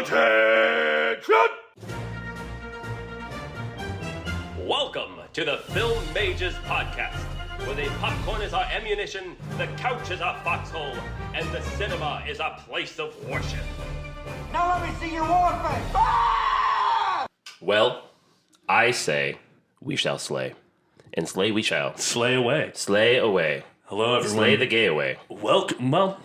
Attention! Welcome to the Film Mages Podcast, where the popcorn is our ammunition, the couch is our foxhole, and the cinema is our place of worship. Now let me see your war face! Ah! Well, I say we shall slay. And slay we shall. Slay away. Slay away. Hello, everyone. Slay the gay away. Welcome. Well,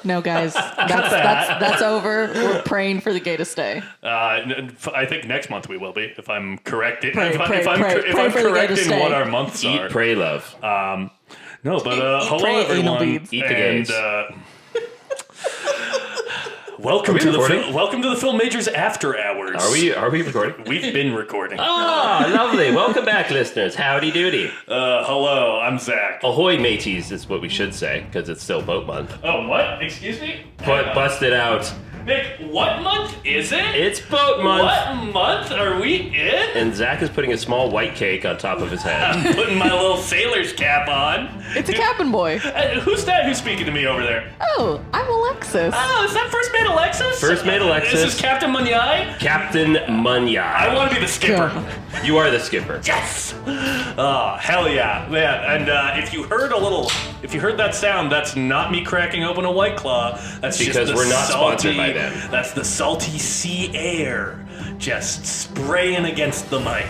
No, guys, that's over. We're praying for the gay to stay. I think next month we will be, if I'm correct. If Pray I'm for the correct gay to in stay. what our months are. Eat, pray, love. No, but Eat, hello, pray, anal everyone. beads. Eat the gays. Welcome Are we to recording? welcome to the Film Majors After Hours. Are we recording? We've been recording. Oh, lovely. Welcome back, listeners. Howdy doody. Hello, I'm Zach. Ahoy, mateys, is what we should say, because it's still boat month. Oh, what? Excuse me? Bust it out. Nick, what month is it? It's boat month. What month are we in? And Zach is putting a small white cake on top of his head. I'm putting my little sailor's cap on. It's a cabin boy. Who's that who's speaking to me over there? Oh, I'm Alexis. Oh, is that First Mate Alexis? First Mate Alexis. This is Captain Mugnai. Captain Mugnai. I want to be the skipper. Good. You are the skipper. Yes! Oh, hell yeah. Man, and if you heard that sound, that's not me cracking open a White Claw. That's Because just the we're not salty, sponsored by them. That's the salty sea air just spraying against the mic.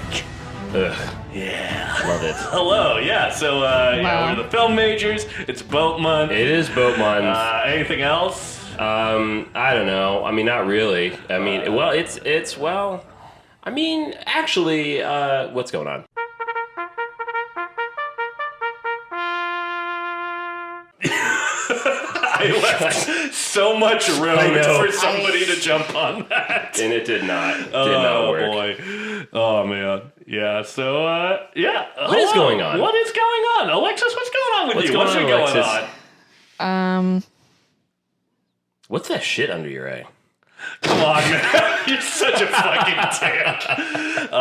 Ugh, Yeah. love it. Hello, yeah, so, Wow. we're the Film Majors. It's boat month. It is boat month. Anything else? I don't know. I mean, not really. I mean, well, I mean, actually, what's going on? I left so much room I know. for somebody to jump on that. And it did not work. Oh, boy. Oh, man. Yeah, so, yeah. What is going on? What is going on? Alexis, what's going on with What's you? going What's on, going Alexis? on? What's that shit under your eye? Come on, man. You're such a fucking dick.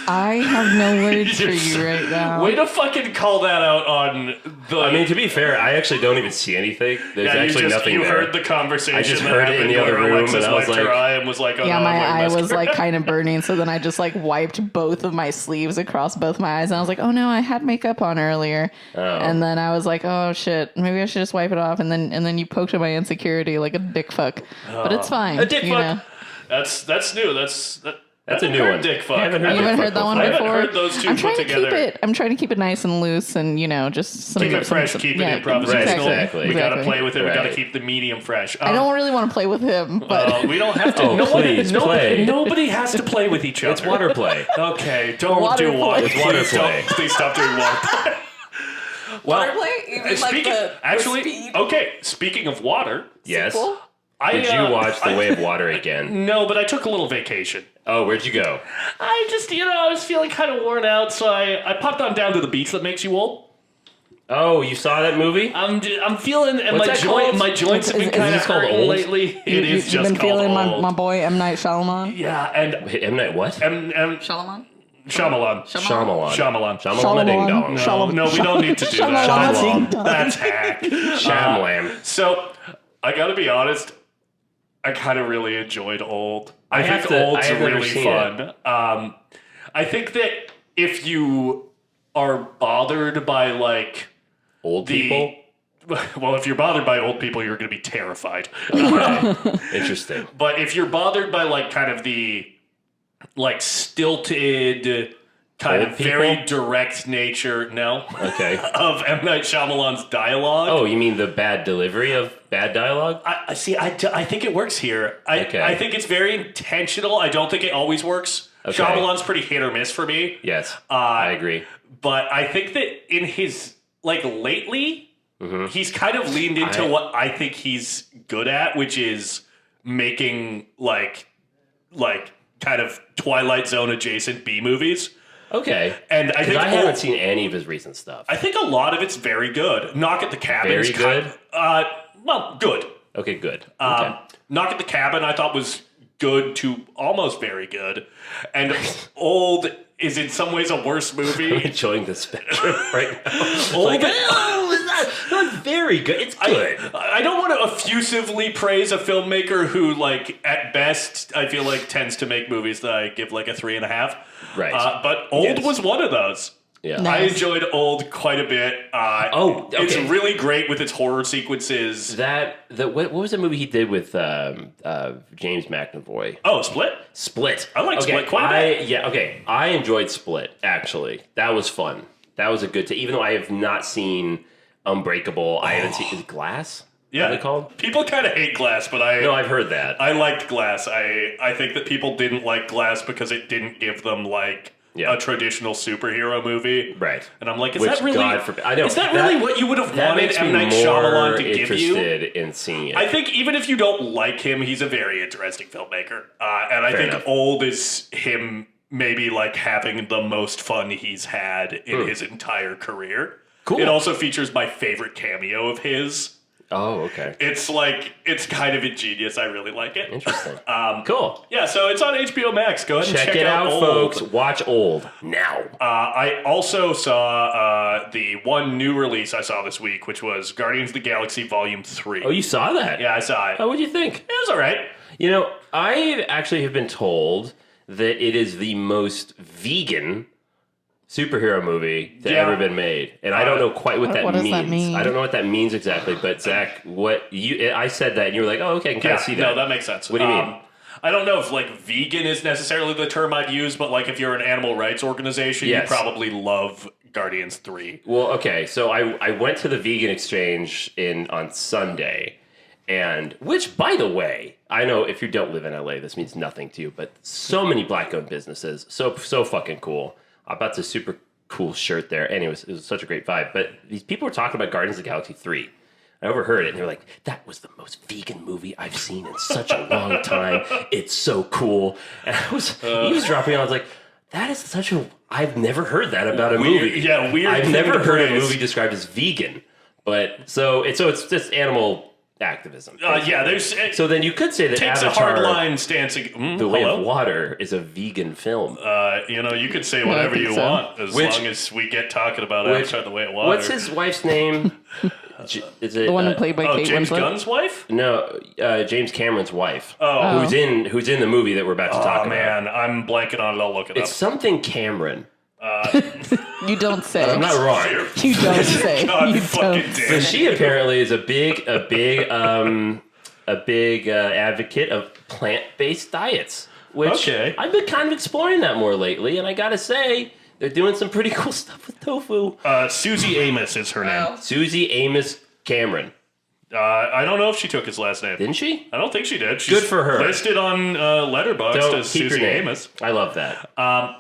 I have no words for you right now. Way to fucking call that out on the... I mean, to be fair, I actually don't even see anything. There's actually nothing you there. heard the conversation. I just that heard it in happened the other where room, Alexis and I was wiped her like- eye and was like, oh, Yeah, no, my I'm wearing eye was mascara. like kind of burning, so then I just like wiped both of my sleeves across both my eyes, and I was like, oh no, I had makeup on earlier. And then I was like, oh shit, maybe I should just wipe it off. And then you poked at my insecurity like a dick fuck. But it's fine. A dick you fuck. know? That's new. That's a new one. Dick fuck. I haven't heard You haven't dick heard that fuck one I before? haven't heard those two I'm put trying together. I'm trying to keep it nice and loose, and just some Keep it fresh, keep it improvisational. Exactly. We gotta Exactly. play with it. We gotta Right. keep the medium fresh. I don't really want to play with him, but We don't have to. Oh, please, play. Nobody has to play with each other. It's water play. Okay, don't Water do water. play. It's water Please don't- play. Please stop doing water play. Well, speaking of water, Yes. Sequel? Did you watch The Way of Water again? No, but I took a little vacation. Oh, where'd you go? I just, I was feeling kind of worn out, so I popped on down to the beach that makes you old. Oh, you saw that movie? I'm feeling, and What's that called? my joints have been Is kind of this called hurting old? lately. It is you've just been called feeling old. my boy M. Night Shyamalan. Yeah, and M. Night what? Shyamalan? Shyamalan. Shyamalan. Shyamalan. Ding dong. No, we don't need to do that. Shyamalan. That's hack. Shamlam. So, I gotta be honest, I kind of really enjoyed Old. I have think to- Old's I have never really seen fun. I think that if you are bothered by, like, Old the... people? Well, if you're bothered by old people, you're going to be terrified. Okay. Interesting. But if you're bothered by, like, kind of the, like, stilted, kind Old of very people? direct nature, Okay. of M. Night Shyamalan's dialogue. Oh, you mean the bad delivery of bad dialogue? I see. I think it works here. Okay. I think it's very intentional. I don't think it always works. Okay. Shyamalan's pretty hit or miss for me. Yes. I agree. But I think that in his, like, lately, he's kind of leaned into what I think he's good at, which is making, like kind of Twilight Zone adjacent B movies. Okay. And I think I haven't seen any of his recent stuff. I think a lot of it's very good. Knock at the Cabin. Very good? Well, good. Okay, good. Okay. Knock at the Cabin I thought was good to almost very good. And Old is in some ways a worse I'm movie. enjoying the spectrum right now. Old, not very good. It's good. I don't want to effusively praise a filmmaker who, like, at best, I feel like tends to make movies that I give like a 3.5. Right. But Old was one of those. Yeah. Nice. I enjoyed Old quite a bit. Okay. It's really great with its horror sequences. What was the movie he did with James McAvoy? Oh, Split? Split. I like Split quite a bit. Yeah, okay. I enjoyed Split, actually. That was fun. That was a good even though I have not seen Unbreakable, I haven't seen... Is it Glass? Yeah. What are they called? People kind of hate Glass, but No, I've heard that. I liked Glass. I think that people didn't like Glass because it didn't give them, like... Yeah. A traditional superhero movie, right? And I'm like, is Which, that really? I know, is that really what you would have wanted M. Night Shyamalan to give you? Interested in seeing it. I think even if you don't like him, he's a very interesting filmmaker, and I think enough. Old is him maybe like having the most fun he's had in his entire career. Cool. It also features my favorite cameo of his. Oh, okay. It's kind of ingenious. I really like it. Interesting. Cool. Yeah, so it's on HBO Max. Go ahead and check it out, Old. folks. Watch Old now. I also saw the one new release I saw this week, which was Guardians of the Galaxy Volume 3. Oh, you saw that? Yeah, I saw it. How would you think? It was all right. You know, I actually have been told that it is the most vegan superhero movie that ever been made, and I don't know quite what that does means. that mean? I don't know what that means exactly. But Zach, I said that, and you were like, "Oh, okay, I can kind of see that." No, that makes sense. What do you mean? I don't know if like vegan is necessarily the term I'd use, but like if you're an animal rights organization, Yes. you probably love Guardians 3. Well, okay, so I went to the vegan exchange on Sunday, and which, by the way, I know if you don't live in LA, this means nothing to you, but so many black-owned businesses, so fucking cool. I bought this super cool shirt there. Anyways, it was such a great vibe. But these people were talking about Guardians of the Galaxy 3. I overheard it, and they were like, that was the most vegan movie I've seen in such a long time. It's so cool. And I was eavesdropping, and I was like, that is such a... I've never heard that about a movie. Yeah, weird I've thing never to heard a praise. movie described as vegan. But, so it's just animal activism. Yeah, there's... So then you could say that takes Avatar, a hard line stance. The Way of Water, is a vegan film. You could say whatever you want as long as we get talking about Avatar: The Way of Water. What's his wife's name? Is it The one played by Kate James Winslet? Gunn's wife? No, James Cameron's wife. Oh. Who's in the movie that we're about to talk Oh, man, I'm blanking on it. I'll look it about? It's up. something Cameron. You don't say. I'm not wrong. You don't say. God You fucking don't. damn. So she apparently is a big advocate of plant-based diets, which Okay. I've been kind of exploring that more lately, and I gotta say, they're doing some pretty cool stuff with tofu. Susie Amos is her name. Susie Amos Cameron. I don't know if she took his last name. Didn't she? I don't think she did. She's Good for her. Listed on Letterboxd Don't as keep your Susie name. Amos. I love that.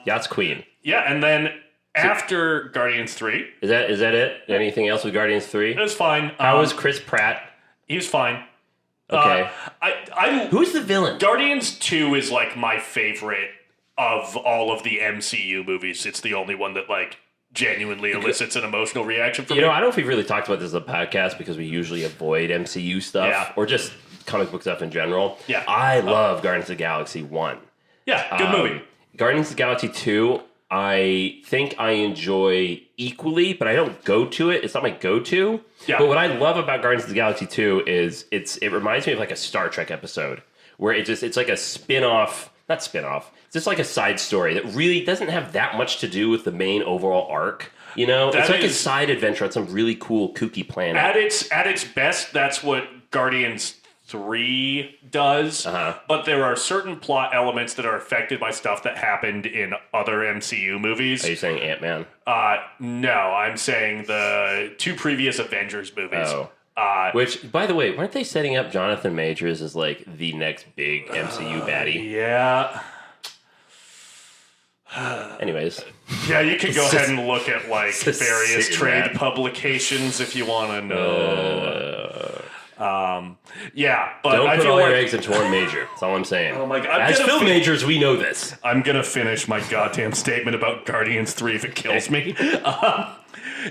Yacht's Queen. Yeah, and then after Guardians 3, Is that it? Anything else with Guardians 3? it was fine. How was Chris Pratt? He was fine. Okay. I Who's the villain? Guardians 2 is like my favorite of all of the MCU movies. It's the only one that like genuinely elicits an emotional reaction from You me. know, I don't know if we've really talked about this on the podcast because we usually avoid MCU stuff Yeah. or just comic book stuff in general. Yeah. I love Guardians of the Galaxy 1. Yeah, good movie. Guardians of the Galaxy 2, I think I enjoy equally, but I don't go to it. It's not my go-to. Yeah. But what I love about Guardians of the Galaxy 2 is it reminds me of like a Star Trek episode where it's like a not spin-off. It's just like a side story that really doesn't have that much to do with the main overall arc. You know, it's like a side adventure on some really cool, kooky planet. At its best, that's what Guardians 3 does. But there are certain plot elements that are affected by stuff that happened in other MCU movies. Are you saying Ant-Man? No, I'm saying the 2 previous Avengers movies. Oh. Which, by the way, weren't they setting up Jonathan Majors as like the next big MCU baddie? Yeah. Anyways, Yeah, you can go ahead and look at like Just various sitting trade there. publications if you want to know. Yeah, but don't I put feel all your like eggs into one major. That's all I'm saying. Oh my God, I'm As gonna film majors, we know this. I'm gonna finish my goddamn statement about Guardians 3 if it kills me.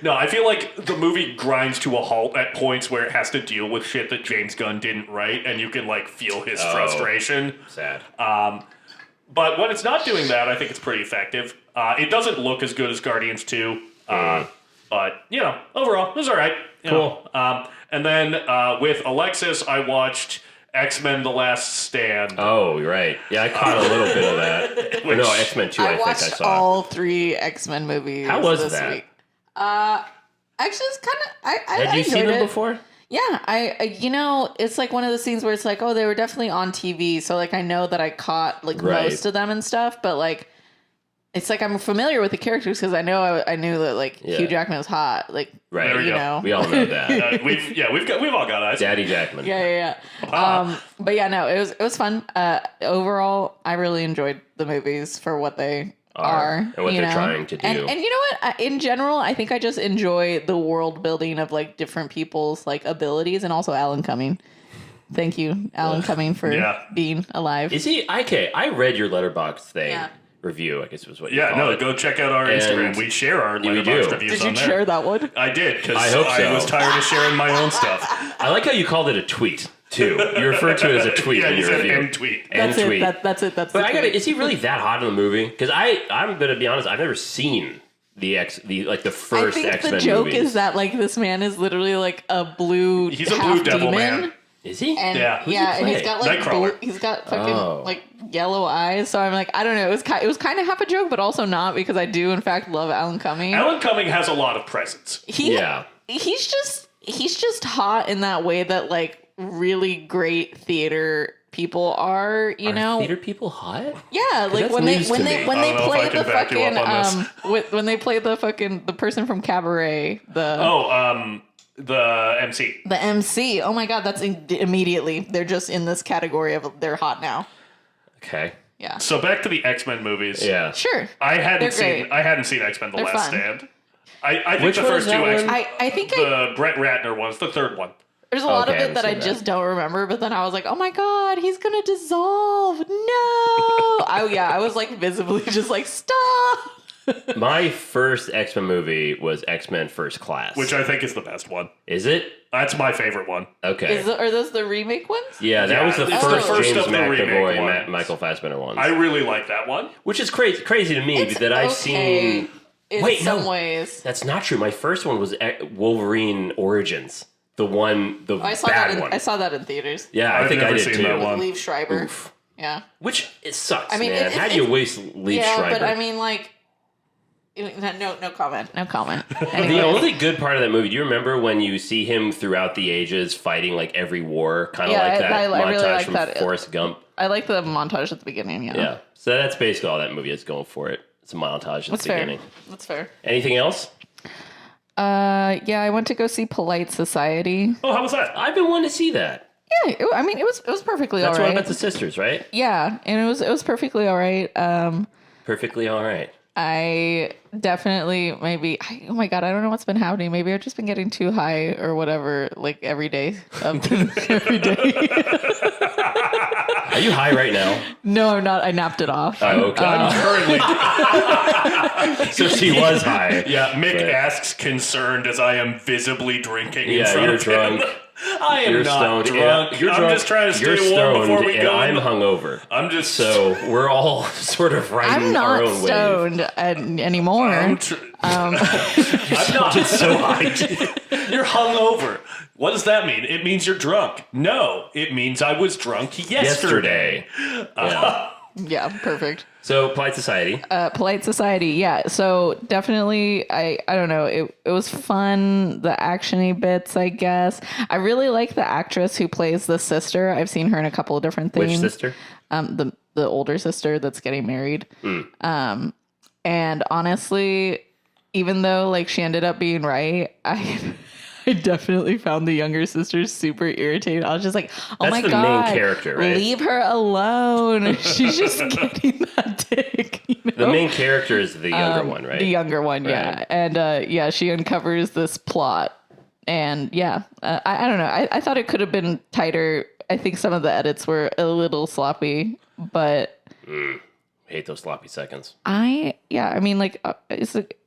No, I feel like the movie grinds to a halt at points where it has to deal with shit that James Gunn didn't write, and you can like feel his frustration. Sad. But when it's not doing that, I think it's pretty effective. It doesn't look as good as Guardians 2. But, overall, it was all right. Cool. And then with Alexis, I watched X-Men The Last Stand. Oh, you're right. Yeah, I caught a little bit of that. No, X-Men 2, I think I watched saw. all 3 X-Men movies. How was this that? week. Actually, it's kind of. I Had you seen enjoyed them it. before? Yeah, it's like one of those scenes where it's like, oh, they were definitely on TV, so like I know that I caught like most of them and stuff, but like it's like I'm familiar with the characters because I knew that like Hugh Jackman was hot, like Right. There we you go. know. We all know that. We've all got eyes. Daddy Jackman. Yeah. But yeah, no, it was fun. Overall, I really enjoyed the movies for what they are and what they're trying to do. And you know what? In general, I think I just enjoy the world building of like different people's like abilities, and also Alan Cumming. Thank you, Alan Cumming, for being alive. Is he? Okay, I read your Letterboxd thing. Yeah. Review, I guess was what you Yeah, called no, it. go check out our And Instagram. We share our we Letterboxd do. reviews Did you on there. share that one? I did, because I hope so. I was tired of sharing my own stuff. I like how you called it a tweet, too. You referred to it as a tweet Yeah, in you your said review. M tweet. And That's tweet. it. That's it. That's But the I gotta, tweet. is he really that hot in the movie? Because I'm gonna be honest, I've never seen the first I think X-Men the joke movies. is that like this man is literally like a blue. He's a half blue devil demon. man. Is he? And Yeah. Who's he and he's play? got like Nightcrawler. he's got fucking Oh. like yellow eyes. So I'm like, I don't know. It was kind of half a joke, but also not, because I do in fact love Alan Cumming. Alan Cumming has a lot of presence. Yeah. He's just hot in that way that like really great theater people are. You know, theater people hot? yeah, like that's when they news to me. I don't know if play I can the back you fucking up on this. when they play the fucking the person from Cabaret, The MC. the MC. Oh my god, that's immediately they're just in this category of they're hot now. Okay. Yeah, So back to the X-Men movies. Yeah. sure. I hadn't They're great. seen X-Men: The They're Last fun. Stand. I think Which the one first is two that X-Men. one? I think The Brett Ratner one's the third one. there's a lot Okay, I of it that I haven't seen just don't remember, but then I was like, oh my god, he's gonna dissolve. No. I was like visibly just like, stop. My first X-Men movie was X-Men First Class. Which I think is the best one. Is it? That's my favorite one. Okay. Are those the remake ones? Yeah, that Yeah, was the it's the first first James of the remake McAvoy, ones. Michael Fassbender ones. I really like that one. Which is crazy to me It's that I've okay seen... in Wait, some no. ways. That's not true. My first one was Wolverine Origins. The I saw bad one. I saw that in theaters. Yeah, I I've think I never did seen too. that With one. Liev Schreiber. Oof. Yeah. Which, it sucks, I mean, man. How do you waste Liev Yeah, Schreiber? but I mean, like, no comment. No comment. The Anyways. only good part of that movie, do you remember when you see him throughout the ages fighting like every war? Kind of Yeah, like that I montage really like from that. Forrest Gump. I like the montage at the beginning. Yeah. So that's basically all that movie is going for it. It's a montage at That's the fair. beginning. That's fair. Anything else? Yeah, I went to go see Polite Society. Oh, how was that? I've been wanting to see that. Yeah, it was perfectly That's all one right. about the sisters, right? Yeah, and it was perfectly all right. Perfectly all right. I definitely oh my god, I don't know what's been happening. Maybe I've just been getting too high or whatever, like every day. Every day. Are you high right now? No, I'm not. I napped it off. Oh, okay. I'm currently. So she was high. Yeah, Mick But- asks, concerned as I am visibly drinking. in Yeah, front you're of him. drunk. I am You're not stoned. drunk. and You're I'm drunk. just trying to You're stay warm before stoned, we and go. I'm hungover. I'm just So we're all sort of riding I'm our not own wave. stoned anymore. I'm not so high. You're hungover. What does that mean? It means you're drunk. No, it means I was drunk yesterday. Yeah. Yeah, perfect. So Polite Society. Polite Society, yeah. So definitely, I don't know. It was fun. The actiony bits, I guess. I really like the actress who plays the sister. I've seen her in a couple of different things. Which sister? The older sister that's getting married. And honestly, even though like she ended up being right, I definitely found the younger sister super irritating. I was just like, oh That's my the god, main character, right? leave her alone. She's just getting that dick. You know? The main character is the younger one, right? The younger one, yeah. Right. And yeah, she uncovers this plot. And yeah, I don't know. I thought it could have been tighter. I think some of the edits were a little sloppy, but Hate those sloppy seconds. I yeah, I mean, like,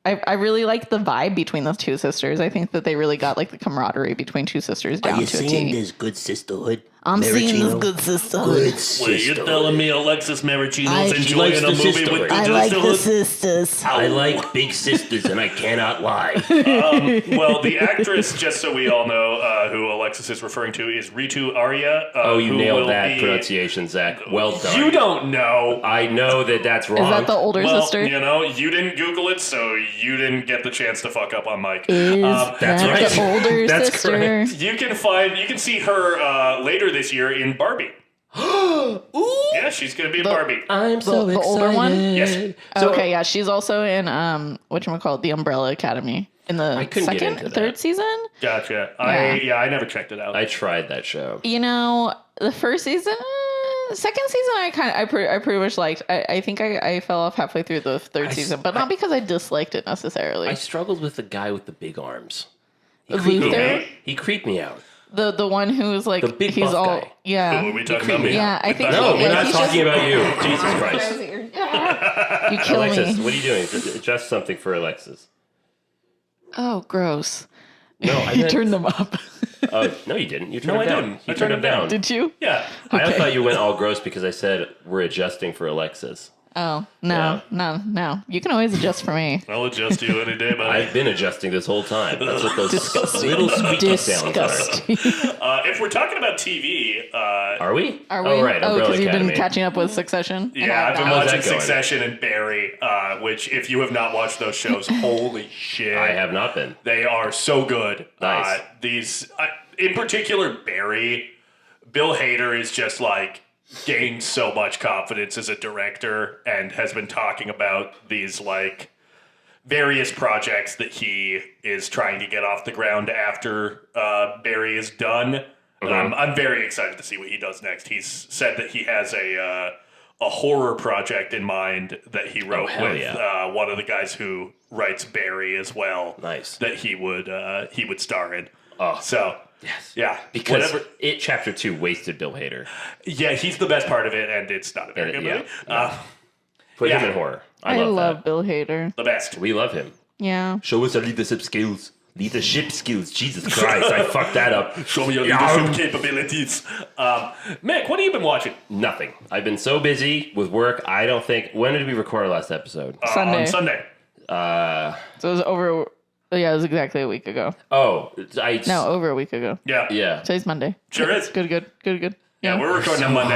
I really like the vibe between those two sisters. I think that they really got like the camaraderie between two sisters down to a T. there's good sisterhood? I'm seeing this good sisterhood. Wait, you're telling me Alexis Maricino's enjoying a movie with good I like the sisterhood? sisters. I like big sisters, and I cannot lie. Well, the actress, just so we all know, who Alexis is referring to, is Ritu Arya. You who nailed will that be- pronunciation, Zach. Well done. You don't know. I know that that's wrong. Is that the older Well, sister? you know, you didn't Google it, so you didn't get the chance to fuck up on Mike. Is that's that right. the older That's sister? correct. You can see her later this year in Barbie. Yeah, she's gonna be in Barbie. I'm so The excited. older one? Yes. Okay, yeah, she's also in whatchamacallit, the Umbrella Academy in the I couldn't get second, into that. third season. Gotcha. Yeah. I never checked it out. I tried that show. You know, the first season, second season, I pretty much liked. I think I fell off halfway through the third season, but not because I disliked it necessarily. I struggled with the guy with the big arms. He creeped me Luther, out. He creeped me out. the one who's like The big he's buff all guy. Who are yeah. we talking about? Me? Yeah, I think No, yeah, we're not he's talking just- about you. Jesus Christ. You kill Alexis, me. what are you doing? Adjust something for Alexis. Oh, gross. No, I You meant, turned them up. no, you didn't. You turned No, I them down. didn't. You I turned them down. Did you? Yeah. I thought you went all gross because I said we're adjusting for Alexis. Oh, no, no. You can always adjust for me. I'll adjust you any day, buddy. I've been adjusting this whole time. That's what those little squeaky sounds are. Disgusting. If we're talking about TV, Are we? Are we? Oh, right. Oh, Umbrella because you've been Academy. catching up with Succession? And I yeah, I've been have not. How's watching that going? Succession and Barry, which if you have not watched those shows, holy shit. I have not been. They are so good. Nice. In particular, Barry, Bill Hader is just like gained so much confidence as a director and has been talking about these like various projects that he is trying to get off the ground after Barry is done. I'm very excited to see what he does next. He's said that he has a horror project in mind that he wrote hell with yeah. one of the guys who writes Barry as well. Nice. That he would star in. Oh. So Yes. yeah, Because whatever. it chapter 2 wasted Bill Hader. Yeah, he's the best part of it, and it's not a very good Yeah, movie. yeah. Put Yeah. him in horror. I love love that. Bill Hader. The best. We love him. Yeah. Show us our leadership skills. Leadership skills. Jesus Christ, I fucked that up. Show me your Yeah. leadership capabilities. Mick, what have you been watching? Nothing. I've been so busy with work. I don't think. When did we record our last episode? Sunday. On Sunday. So it was over. Yeah, it was exactly a week ago. Oh, No, over a week ago. Yeah. Yeah. Today's Monday. Sure is. Good. Yeah, we're recording on Monday.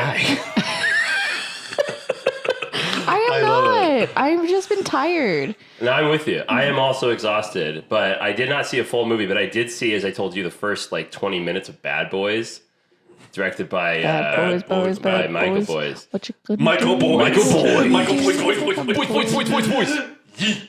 I am not. I've just been tired. No, I'm with you. I am also exhausted, but I did not see a full movie. But I did see, as I told you, the first like 20 minutes of Bad Boys, directed by by Michael Boys. What you good? Michael Boys. Michael Boys. Michael Boys.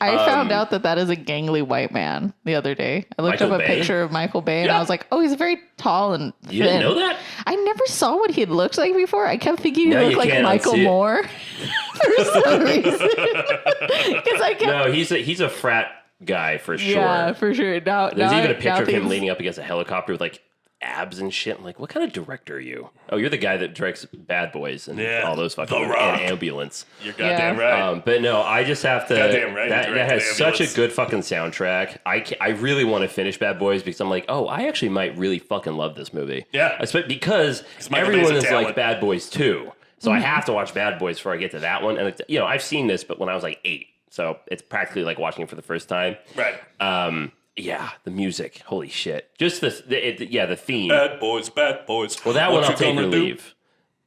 I found out that is a gangly white man the other day. I looked Michael up a Bay? picture of Michael Bay, and Yeah. I was like, "Oh, he's very tall and thin." You didn't know that? I never saw what he looked like before. I kept thinking he Now looked you like can't Michael unsee it. Moore for some reason. Because I kept, No, he's a frat guy for sure. yeah, for sure. Now, There's now even a now picture of him things- leaning up against a helicopter with like abs and shit. I'm like, what kind of director are you? Oh, you're the guy that directs Bad Boys and Yeah, all those fucking The Rock. and Ambulance. You're goddamn Yeah. right. But no, I just have to. Goddamn right, That you has directed such a Ambulance. good fucking soundtrack. I really want to finish Bad Boys because I'm like, oh, I actually might really fucking love this movie. Yeah. Because Michael everyone Bay's is a like talent. Bad Boys too. So I have to watch Bad Boys before I get to that one. And it's, I've seen this, but when I was like 8, so it's practically like watching it for the first time. Right. Yeah, the music, holy shit! Just the theme. Bad boys, bad boys. Well, that one What I'll you take or gonna do? leave.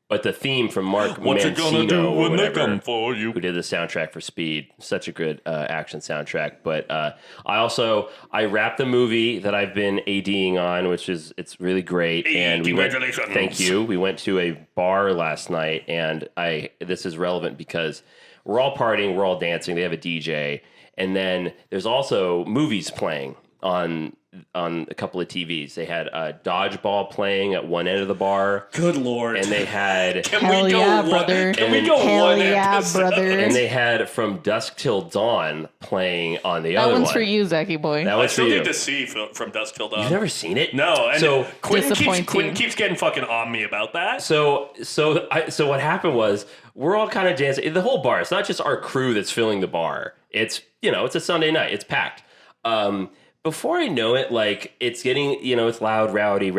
But the theme from Mark What you gonna do Mancino or when they whatever, come for you? who did the soundtrack for Speed, such a good action soundtrack. But I wrapped the movie that I've been ADing on, which is it's really great. And we went. Congratulations. Thank you. We went to a bar last night, and this is relevant because we're all partying, we're all dancing. They have a DJ, and then there's also movies playing on on a couple of TVs. They had dodgeball playing at one end of the bar. Good Lord. And they had... Hell yeah, brother. Can we go Hell one yeah, episode? brother. And they had From Dusk Till Dawn playing on the other That one. one's for you, Zachy boy. That I one's for still you. need to see From Dusk Till Dawn. You've never seen it? No. And So Quentin keeps getting fucking on me about that. So what happened was we're all kind of dancing. The whole bar. It's not just our crew that's filling the bar. It's it's a Sunday night. It's packed. Before I know it, like it's getting it's loud, rowdy,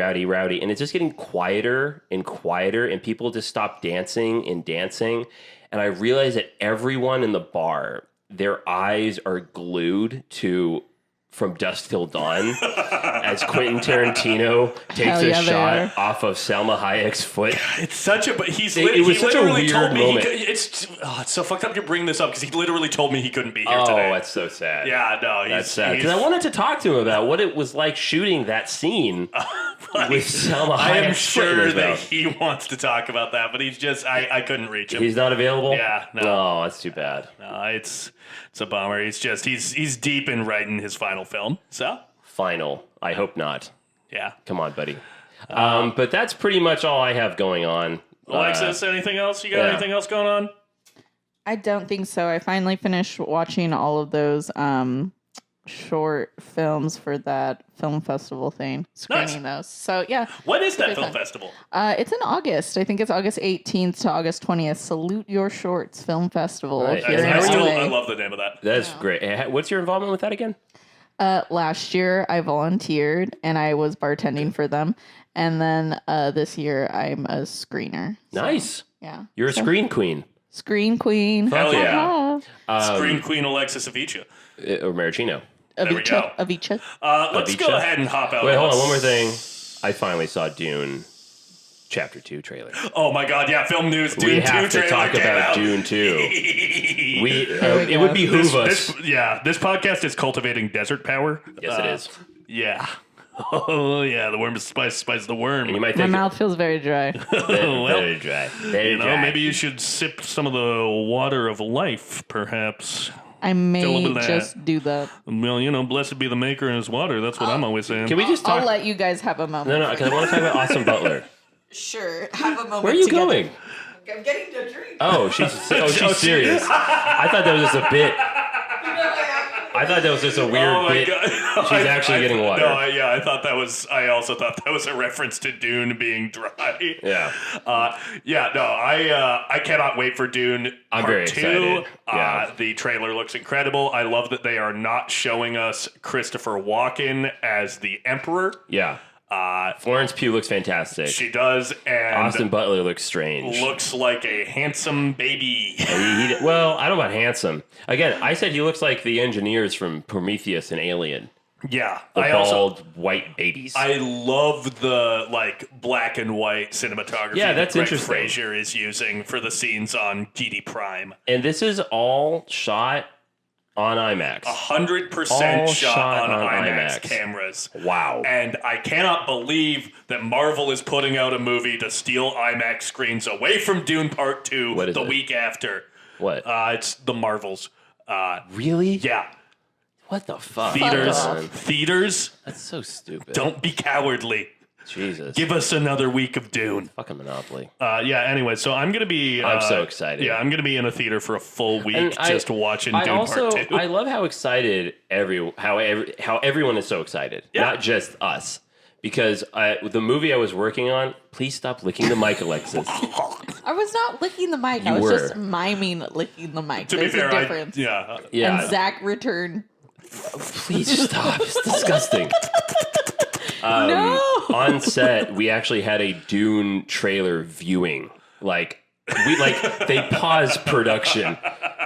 and it's just getting quieter and quieter, and people just stop dancing, and I realize that everyone in the bar, their eyes are glued to From Dusk Till Dawn as Quentin Tarantino takes a shot off of Salma Hayek's foot. It's such a... But he's it was he such a literally weird told me moment. It's so fucked up you bring this up because he literally told me he couldn't be here Oh, today. that's so sad. Yeah, no, That's sad. Because I wanted to talk to him about what it was like shooting that scene with Salma Hayek's I am foot in sure his that mouth. he wants to talk about that, but he's just... I couldn't reach him. He's not available? Yeah, no. Oh, that's too bad. No, it's a bummer. He's deep in writing his final film, so... Final. I hope not. Yeah. Come on, buddy. But that's pretty much all I have going on. Alexis, anything else? You got anything else going on? I don't think so. I finally finished watching all of those short films for that film festival thing, screening those. So yeah. When is that Pretty film fun. festival? It's in August. I think it's August 18th to August 20th. Salute Your Shorts Film Festival Nice. here in I LA. love the name of that. That's great. What's your involvement with that again? Last year I volunteered and I was bartending for them, and then this year I'm a screener. So, Nice. yeah, You're a screen queen. screen queen. Hell yeah. Ha-ha. Screen Queen Alexis Avicia. Or Maricino. we go. Avicha. Let's go Avicha. ahead and hop out. Wait, hold on. One more thing. I finally saw Dune Chapter 2 trailer. Oh my god, yeah, film news. Dune We 2 have to trailer talk came about out. Dune 2. It go. would behoove us. This podcast is cultivating desert power. Yes, it is. Yeah. Oh yeah, the worm is spice the worm. And you might My think mouth feels very dry. very dry. Very dry. maybe you should sip some of the water of life, perhaps. I may Fill up just do that. Well, blessed be the maker and his water. That's what I'm always saying. Can we just talk? I'll let you guys have a moment. No, because I want to talk about Austin Butler. Sure, have a moment. Where are you together. going? I'm getting a drink. Oh, she's serious. I thought that was just a bit. I thought that was just a weird Oh my bit. God. She's actually getting water. I also thought that was a reference to Dune being dry. Yeah. I cannot wait for Dune I'm Part very 2. excited. Yeah. The trailer looks incredible. I love that they are not showing us Christopher Walken as the Emperor. Yeah. Florence Pugh looks fantastic. She does, and Austin Butler looks strange. looks like a handsome baby. Well, I don't know about handsome. Again, I said he looks like the engineers from Prometheus and Alien. Yeah, The I bald also white babies. I love the black and white cinematography. Yeah, that's that Greg interesting. Fraser is using for the scenes on GD Prime. And this is all shot on IMAX. 100% All shot on IMAX IMAX. cameras. Wow. And I cannot believe that Marvel is putting out a movie to steal IMAX screens away from Dune Part 2 What is the it? week after. What? It's the Marvels. Really? Yeah. What the fuck? Theaters. Man? Theaters, That's so stupid. don't be cowardly. Jesus. Give us another week of Dune. Fucking Monopoly. Anyway, so I'm going to be... I'm so excited. Yeah, I'm going to be in a theater for a full week And just watching I Dune also, Part 2. I love how excited how everyone is so excited. Yeah. Not just us. Because the movie I was working on, please stop licking the mic, Alexis. I was not licking the mic. I You was were. just miming licking the mic. To There's be fair, a difference. Yeah. And Zach returned. Please stop. It's disgusting. No. On set, we actually had a Dune trailer viewing. They paused production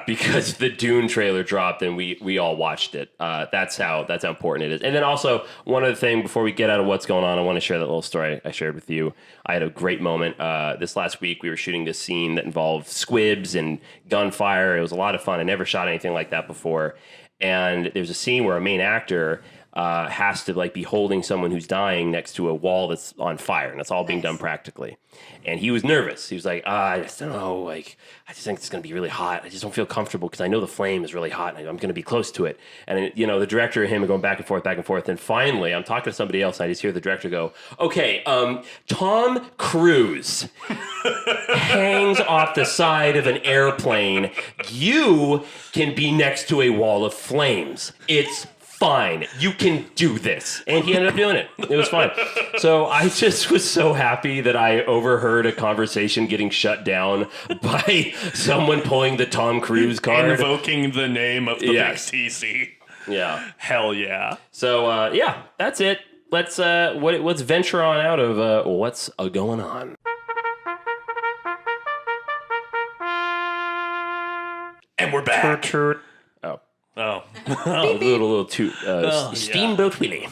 because the Dune trailer dropped and we all watched it. That's how important it is. And then also one other thing before we get out of what's going on, I want to share that little story I shared with you. I had a great moment this last week. We were shooting this scene that involved squibs and gunfire. It was a lot of fun. I never shot anything like that before. And there's a scene where a main actor has to like be holding someone who's dying next to a wall that's on fire, and that's all being done practically. And he was nervous. He was like, I just don't know, like, I just think it's going to be really hot. I just don't feel comfortable because I know the flame is really hot and I'm going to be close to it. And, the director and him are going back and forth. And finally, I'm talking to somebody else and I just hear the director go, okay, Tom Cruise hangs off the side of an airplane. You can be next to a wall of flames. It's fine. You can do this. And he ended up doing it. It was fine. So I just was so happy that I overheard a conversation getting shut down by someone pulling the Tom Cruise card. Invoking the name of the big TC. Yeah. Hell yeah. So, that's it. Let's venture on out of what's going on. And we're back. Oh. Oh. little Steamboat Willie.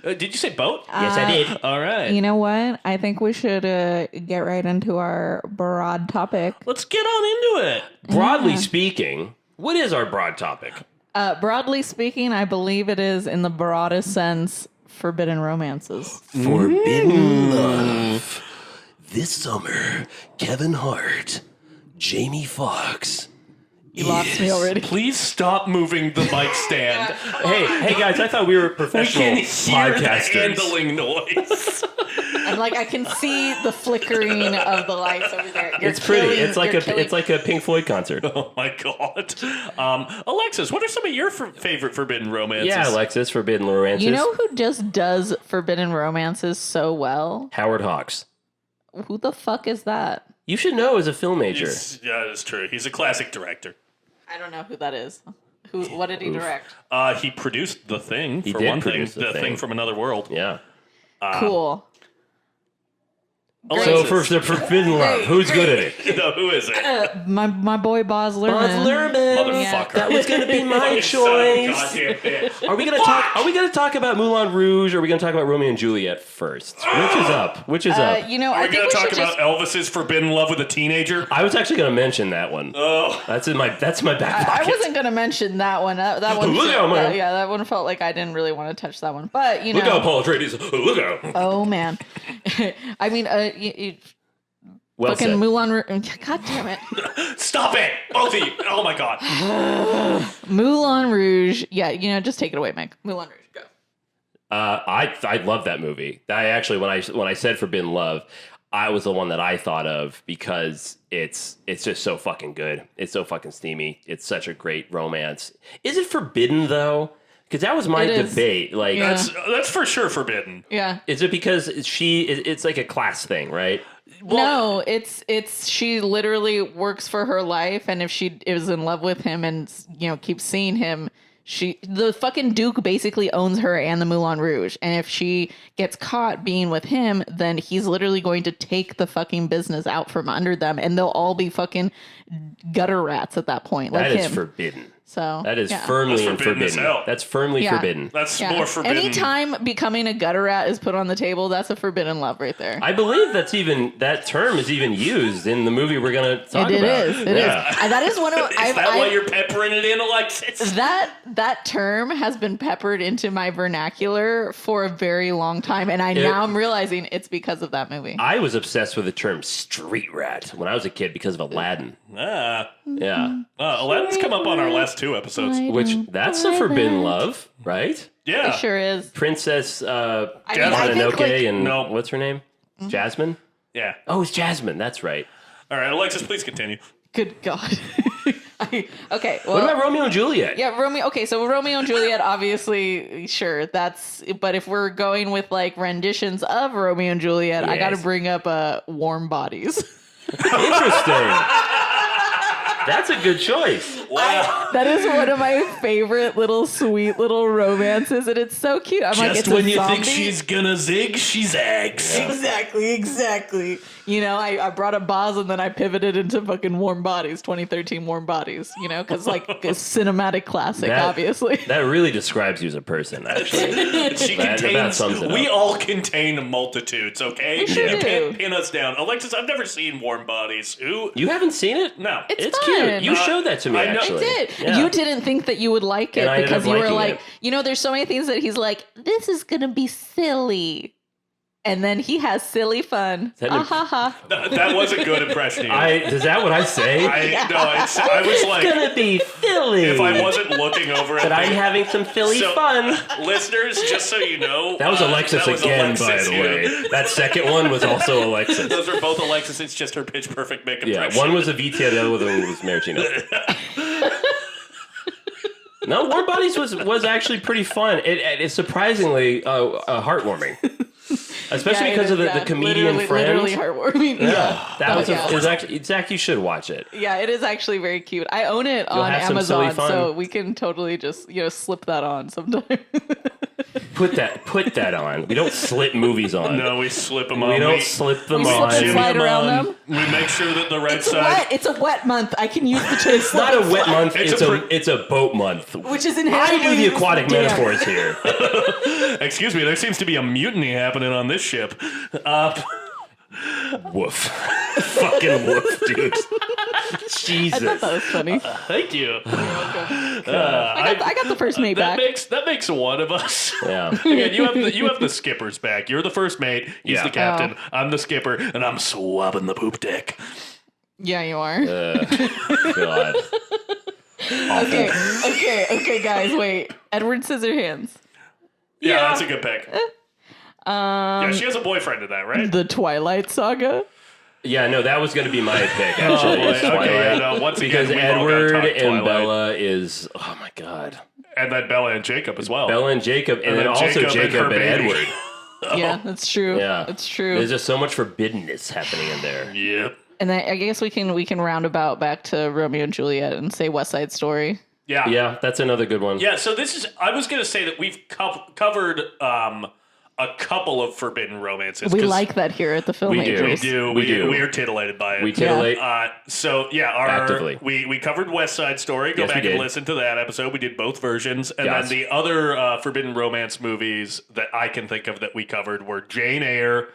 Did you say boat? Yes, I did. All right. You know what? I think we should get right into our broad topic. Let's get on into it. Broadly speaking, what is our broad topic? Broadly speaking, I believe it is, in the broadest sense, forbidden romances. Forbidden love. This summer, Kevin Hart, Jamie Foxx. You lost me already. Please stop moving the mic stand. Hey guys, I thought we were professional We can hear the podcasters. handling noise. And I can see the flickering of the lights over there. It's pretty. It's like a Pink Floyd concert. Oh my god. Alexis, what are some of your favorite forbidden romances? Yeah, Alexis, forbidden romances. You know who just does forbidden romances so well? Howard Hawks. Who the fuck is that? You should know as a film major. Yeah, that's true. He's a classic director. I don't know who that is. What did he direct? He produced The Thing, He for did one thing. produce The The Thing Thing. from Another World. Yeah. Cool. So for the forbidden love, who's good at it? No, who is it? My boy Boz Lerman. Motherfucker. That was going to be my choice. Goddamn bitch. Are we going to talk about Moulin Rouge, or are we going to talk about Romeo and Juliet first? Which is up? Which is up? Are I we think going to we talk should about Elvis's forbidden love with a teenager? I was actually going to mention that one. Oh. That's my back I pocket. wasn't gonna mention that one. That one. Look out, man. That one felt like I didn't really want to touch that one. But Look out, Paul Atreides. Look out. Oh man. I mean, Well fucking said. Moulin Rouge. God damn it. Stop it! Both of you. Oh my god. Moulin Rouge. Yeah, just take it away, Meg. Moulin Rouge. Go. I love that movie. I actually, when I said Forbidden Love, I was the one that I thought of because it's just so fucking good. It's so fucking steamy. It's such a great romance. Is it forbidden though? Because that was my debate. Like, Yeah. That's for sure forbidden. Yeah. is it because it's like a class thing, right? No, it's she literally works for her life, and if she is in love with him and keeps seeing him, the fucking Duke basically owns her and the Moulin Rouge. And if she gets caught being with him, then he's literally going to take the fucking business out from under them, and they'll all be fucking gutter rats at that point. That like is him. forbidden. So That is yeah. firmly That's forbidden as hell. That's firmly Yeah. forbidden. That's Yeah. more forbidden. Anytime becoming a gutter rat is put on the table, that's a forbidden love right there. I believe that term is even used in the movie we're going to talk It about. is. It is. That is one of. Is that why you're peppering it in, Alexis? That term has been peppered into my vernacular for a very long time, and now I'm realizing it's because of that movie. I was obsessed with the term street rat when I was a kid because of Aladdin. Yeah. Aladdin's come up on our last 2 episodes. Which, that's a forbidden love, right? Yeah. It sure is. Princess I think, Mononoke like- and No. what's her name? Jasmine? Yeah. Oh, it's Jasmine. That's right. All right, Alexis, please continue. Good God. Okay. Well, What about Romeo and Juliet? yeah, Romeo. Okay, so Romeo and Juliet, obviously, sure. But if we're going with like renditions of Romeo and Juliet, I got to Yes. bring up Warm Bodies. Interesting. That's a good choice. Wow. That is one of my favorite sweet little romances, and it's so cute. I'm like, Just it's when a you think zombie. she's gonna zig, she zags. Exactly. I brought up Boz and then I pivoted into fucking Warm Bodies, 2013 Warm Bodies, because like a cinematic classic, obviously. That really describes you as a person, actually. She That contains. sums it We up. all contain multitudes. Okay, We sure you do. can't pin us down. Alexis, I've never seen Warm Bodies. Who? You haven't seen it? No. It's It's fun. fun. You showed that to me, I know. actually. I did. Yeah. You didn't think that you would like it And I ended because up you were liking like, it. there's so many things that he's like, this is gonna be silly, and then he has silly fun. that Ah an- ha ha. That was a good impression. Is that what I say? I was like, gonna be Philly. if I wasn't looking over at But I'm the- having some Philly So- fun. listeners, just so you know, That was Alexis that was again, Alexis, by the yeah. way. That second one was also Alexis. Those are both Alexis. It's just her pitch perfect make Yeah, impression. one was a VTA, the other one was Maricino. No, War Bodies was actually pretty fun. It's surprisingly heartwarming, especially because of the comedian friend. Literally heartwarming. Yeah, that was Yeah. it was actually Zach. You should watch it. Yeah, it is actually very cute. I own it You'll on have some silly Amazon, fun. so we can totally just slip that on sometime. Put that on. We don't slip movies on. No, we slip them on. we don't slip them We slip on. and slide around them. We make sure that the right It's side. wet. It's a wet month. I can use the term It's not a wet month. It's It's a boat month. which is I inherently do the aquatic damp. metaphors here. Excuse me, there seems to be a mutiny happening on this ship. Woof. Fucking woof, dude. Jesus. I thought that was funny. Thank you. I got the first mate That back. makes one of us. Yeah. Again, you have the skipper's back. You're the first mate. He's Yeah. the captain. I'm the skipper, and I'm swabbing the poop deck. Yeah, you are. God. Okay, guys, wait. Edward Scissorhands. Yeah, that's a good pick. Yeah, she has a boyfriend in that, right? The Twilight Saga. Yeah, no, that was going to be my pick, actually. boy. is Twilight. Okay, yeah, no, once because again, we've all Edward gotta talk and Twilight. Bella is, oh my God. And then Bella and Jacob as well. Bella and Jacob, and then then also Jacob and Jacob her and baby. Edward. Yeah, that's true. Yeah. It's true. There's just so much forbiddenness happening in there. Yep. And I guess we can roundabout back to Romeo and Juliet and say West Side Story. Yeah. Yeah, that's another good one. Yeah, so this is, I was going to say that we've covered a couple of forbidden romances. We 'cause like that here at the Filmmakers. We do. We are titillated by it. We titillate. So yeah, Actively. we covered West Side Story. Go Yes, we back and did. listen to that episode. We did both versions, and Yes. then the other forbidden romance movies that I can think of that we covered were Jane Eyre,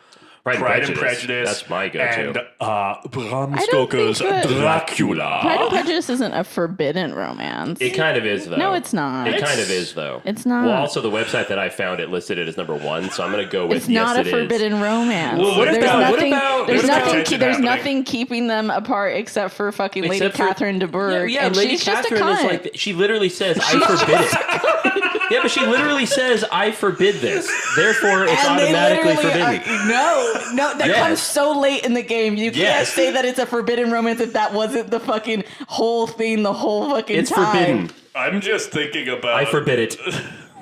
Pride and Prejudice. That's my go-to. And Bram I don't think Stoker's that- Dracula. Pride and Prejudice isn't a forbidden romance. It kind of is, though. No, it's not. It kind of is, though. It's not. Well, also, the website that I found, it listed it as number 1, so I'm going to go with It's not yes, a it is. forbidden romance. Well, what there's about- what nothing, about- there's what about nothing, tension there's happening? nothing keeping them apart except for fucking Lady Except for- Catherine de Bourgh. Yeah, and Lady she's Catherine just a is cunt. like, she literally says, I forbid it. Yeah, but she literally says, I forbid this. Therefore, it's And they automatically literally forbidden. no, that Yes. comes so late in the game. You can't Yes. say that it's a forbidden romance if that wasn't the fucking whole thing the whole fucking It's time. forbidden. I'm just thinking about. I forbid it.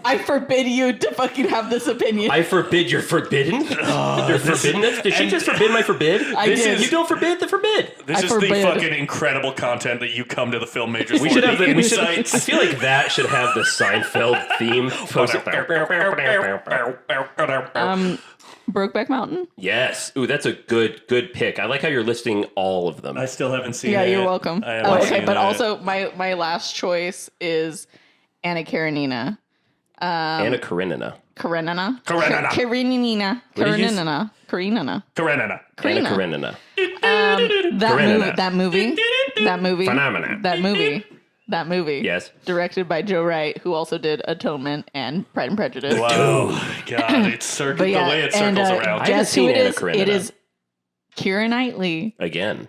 I forbid you to fucking have this opinion. I forbid you're forbidden. You're forbidden. Did she just forbid my forbid? I did. You don't forbid the forbid. This I is forbid. the fucking incredible content that you come to the film majors We for. should have the the. We should, insights. I feel like that should have the Seinfeld theme. Brokeback Mountain. Yes. Ooh, that's a good pick. I like how you're listing all of them. I still haven't seen Yeah, it. you're welcome. I haven't Oh, okay, seen but it. also my last choice is Anna Karenina. Anna Karenina. Karenina. Karenina. Karenina. What did you Karenina. Karenina. Karenina. Anna Karenina. That movie. Phenomena. That movie. Yes. Directed by Joe Wright, who also did Atonement and Pride and Prejudice. Wow. God, it's But the way yeah, it and circles around. I haven't guess who seen it Anna is? Karenina. It is Keira Knightley Again.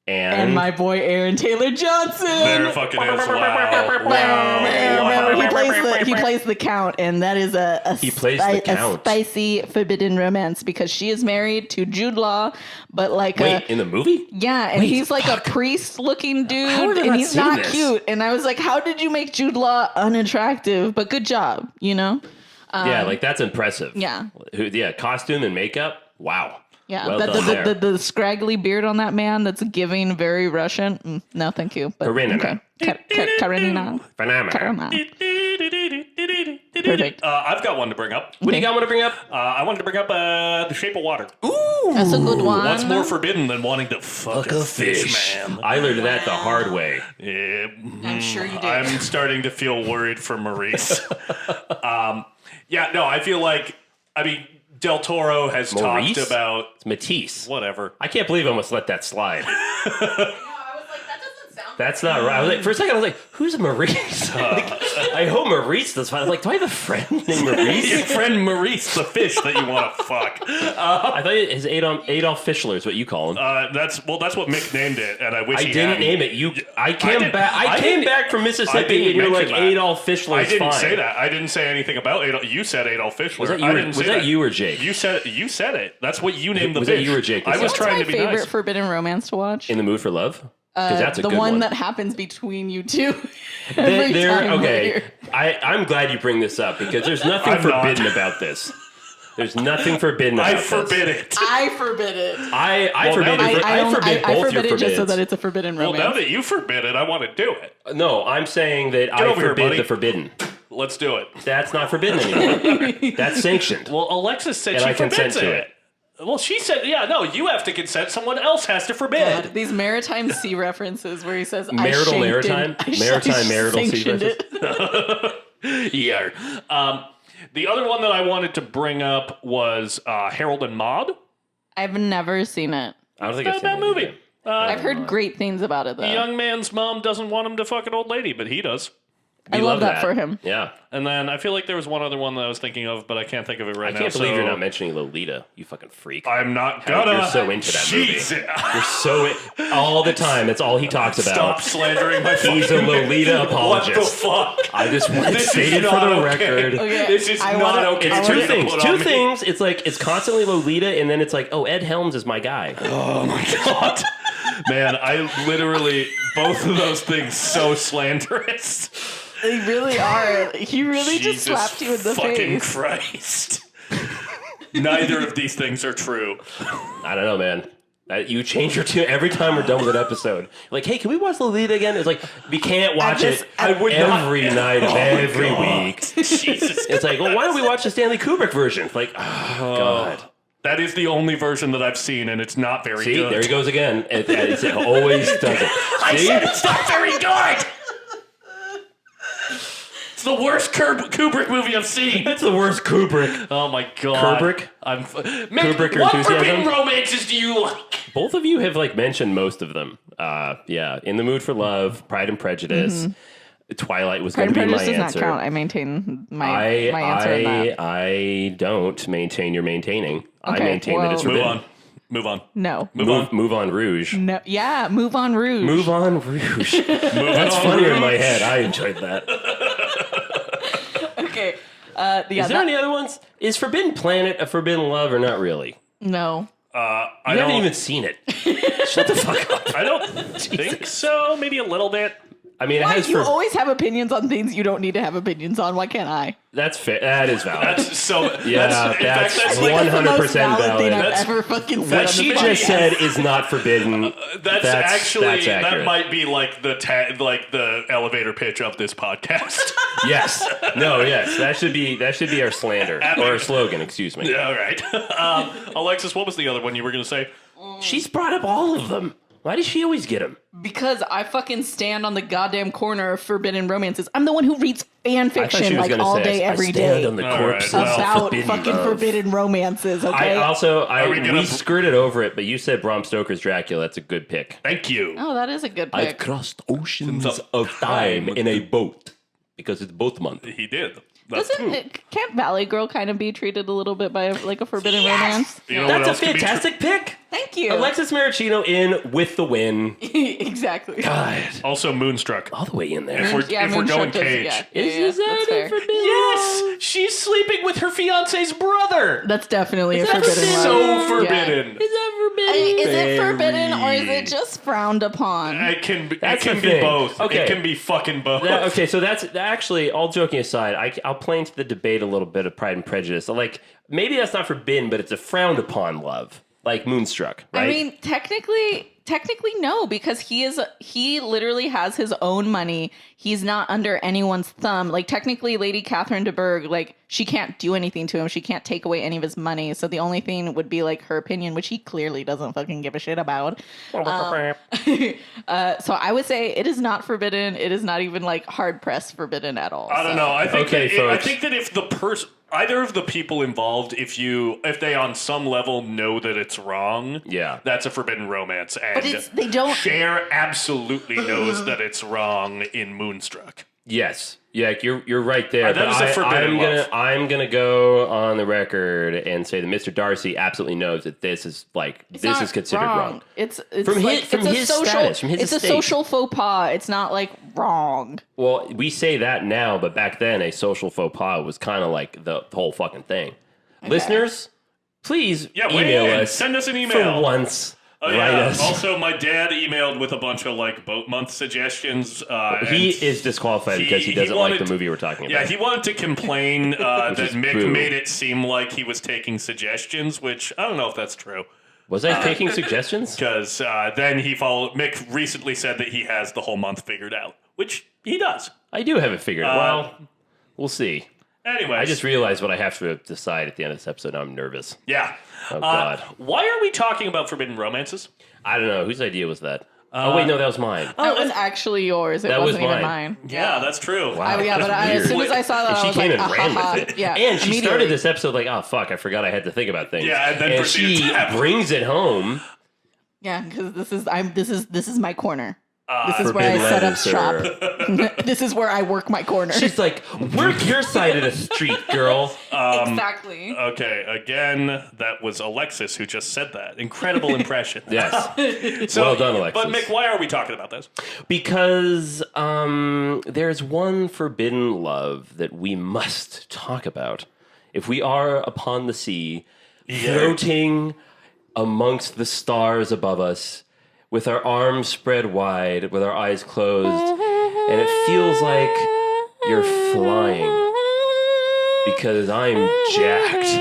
and my boy Aaron Taylor Johnson. There fucking is. Wow. He plays the count, and that is a He plays the count. a spicy forbidden romance because she is married to Jude Law, but like Wait, in the movie? yeah, and Wait, he's like a priest-looking dude, How have I and not he's seen not this? cute. And I was like, how did you make Jude Law unattractive? But good job, you know? Yeah, like that's impressive. Yeah. Yeah, costume and makeup. Wow. Yeah, Well done there. the scraggly beard on that man that's giving very Russian. No, thank you. But, Karenina. Karenina. Phenomenal. Perfect. I've got one to bring up. What do you got? Want to bring up? I wanted to bring up The Shape of Water. That's a good one. What's more forbidden than wanting to fuck a fish, man? I learned that the hard way. Yeah, I'm sure you did. I'm starting to feel worried for Maurice. Yeah, no, I feel like, Del Toro has Maurice? talked about It's Matisse. whatever. I can't believe I almost let that slide. I was like, that doesn't sound That's not right. I was like, for a second, I was like, who's Maurice? I hope Maurice does fine. I'm like, do I have a friend named Maurice? Your friend Maurice, the fish that you want to fuck. I thought his Adolf Fischler is what you call him. That's what Mick named it, and I wish I he didn't hadn't. name it. I came back from Mississippi, and you're like, Adolf Fischler is fine. I didn't say that. I didn't say anything about Adolf. You said Adolf Fischler. Was that you or Jake? You said it. That's what you named the was fish. Was that you or Jake? I was trying to my be favorite nice. forbidden romance to watch? In the Mood for Love? That's a the good one that happens between you two. Okay, I'm glad you bring this up because there's nothing forbidden about this. There's nothing forbidden about this. I forbid it. I forbid it. I forbid it. I forbid both your forbid it just so forbids. that it's a forbidden romance. Well, now that you forbid it, I want to do it. No, I'm saying that I over here, forbid buddy. the forbidden. Let's do it. That's not forbidden anymore. That's sanctioned. Well, Alexis said And she I consent forbids to it. Well, she said, yeah, no, you have to consent. Someone else has to forbid. God, these maritime sea references where he says, Maritime marital sea references. Yeah. The other one that I wanted to bring up was Harold and Maude. I've never seen it. I don't think Not I've a seen bad that movie. either. I've heard great things about it, though. The young man's mom doesn't want him to fuck an old lady, but he does. I love that for him. Yeah. And then I feel like there was one other one that I was thinking of, but I can't think of it right now. I can't believe so you're not mentioning Lolita, you fucking freak. I'm not gonna. You're so into that Jesus. movie. You're so all the time. That's all he talks about. Stop slandering my He's a Lolita apologist. What the fuck? I just want to This state is it for not the okay. record. Okay, This is I not wanna- okay. I It's wanna- two things. Put on Two me. things. It's constantly Lolita, and then it's like, oh, Ed Helms is my guy. Oh my god. Man, I literally, both of those things so slanderous. They really are. He really just Jesus slapped you in the fucking face. Christ. Neither of these things are true. I don't know, man. You change your tune every time we're done with an episode. Like, hey, can we watch Lolita again? It's like, we can't watch it every night of every week. Jesus. It's like, well, why don't we watch the Stanley Kubrick version? It's like, oh, God. That is the only version that I've seen, and it's not very See, good. there he goes again. It always does it. I See? said it's not very good. It's the worst Kubrick movie I've seen. That's the worst Kubrick. Oh my god. Kubrick? Mick, or what enthusiasm? forbidden romances do you like? Both of you have mentioned most of them. Yeah, In the Mood for Love, Pride and Prejudice. Twilight was going Pride to and be my Prejudice does answer. not count. I maintain my answer on that. I don't maintain your maintaining. I Okay, maintain that it's well- forbidden. Move on. No. Move on Rouge. No. Yeah, Move on Rouge. Move on Rouge. That's funnier in my head. I enjoyed that. Okay. Is there any other ones? Is Forbidden Planet a Forbidden Love or not really? No. I You haven't don't even seen it. Shut the fuck up. I don't think so. Maybe a little bit. I mean, it Why? has You always have opinions on things you don't need to have opinions on. Why can't I? That's fair. That is valid. That's so. Yeah, that's that's like 100% the most valid thing valid. I've That's- ever fucking said What on she this just podcast. said is not forbidden. that's actually that's that accurate. might be like the elevator pitch of this podcast. Yes. No. Yes. That should be our slander or our slogan. Excuse me. All right. Alexis, what was the other one you were going to say? She's brought up all of them. Why does she always get them? Because I fucking stand on the goddamn corner of forbidden romances. I'm the one who reads fan I thought she fiction was like gonna all say, day, I every stand day on the All corpse right, well, about forbidden fucking love. forbidden romances. Okay. we gonna- we skirted over it, but you said Bram Stoker's Dracula. That's a good pick. Thank you. Oh, that is a good I've pick. crossed oceans Of of time time. in a boat because it's boat month. He did. That's Can't Valley Girl kind of be treated a little bit by like a forbidden romance? You know what That's a else could be true? fantastic pick. Thank you. Alexis Maricino in with the win. Exactly. God, Also, Moonstruck. all the way in there. If we're Moonstruck going does- Cage. Is that's that fair. a forbidden? Yes, she's sleeping with her fiance's brother. That's definitely a that forbidden love. So Yeah. forbidden. Is that forbidden? Is it forbidden or is it just frowned upon? It can be. That's it can the be thing. both. Okay. It can be fucking both. Okay, so that's actually, all joking aside, I'll play into the debate a little bit of Pride and Prejudice. So, maybe that's not forbidden, but it's a frowned upon love, like Moonstruck, right? I mean, technically no, because he literally has his own money. He's not under anyone's thumb. Like, technically, Lady Catherine de Bourgh, she can't do anything to him. She can't take away any of his money. So the only thing would be her opinion, which he clearly doesn't fucking give a shit about. So I would say it is not forbidden. It is not even hard pressed forbidden at all. I don't know. I think Okay, that I folks. think that if the person, either of the people involved, if they on some level know that it's wrong, that's a forbidden romance. And But they don't. Cher absolutely knows that it's wrong in Moonstruck. Yes. Yeah, you're right there. That is a forbidden love. I'm gonna go on the record and say that Mr. Darcy absolutely knows that this is considered wrong. It's from his status, from his It's estate. a social faux pas. It's not like wrong. Well, we say that now, but back then a social faux pas was kind of like the whole fucking thing. Okay. Listeners, please email us. Send us an email for once. Write us. Also, my dad emailed with a bunch of like boat month suggestions. He is disqualified because he doesn't like the movie we're talking about. Yeah, he wanted to complain that Mick made it seem like he was taking suggestions, which I don't know if that's true. Was I taking suggestions? Because then Mick recently said that he has the whole month figured out, which he does. I do have it figured out. Well, we'll see. Anyway, I just realized what I have to decide at the end of this episode. Now I'm nervous. Yeah. Oh, God. Why are we talking about forbidden romances? I don't know. Whose idea was that? Oh, wait, no, that was mine. That was actually yours. It wasn't even mine. Yeah, that's true. Wow, but as soon as I saw that, and I was she came like, and ran with it. Yeah, and she started this episode like, oh, fuck, I forgot I had to think about things. Yeah, and then she brings it home. Yeah, because this is my corner. This is where I set up shop. This is where I work my corner. She's like, work your side of the street, girl. Exactly. Okay, again, that was Alexis who just said that. Incredible impression. Yes. So, well done, Alexis. But Mick, why are we talking about this? Because there's one forbidden love that we must talk about. If we are upon the sea, floating amongst the stars above us, with our arms spread wide, with our eyes closed, and it feels like you're flying. Because I'm jacked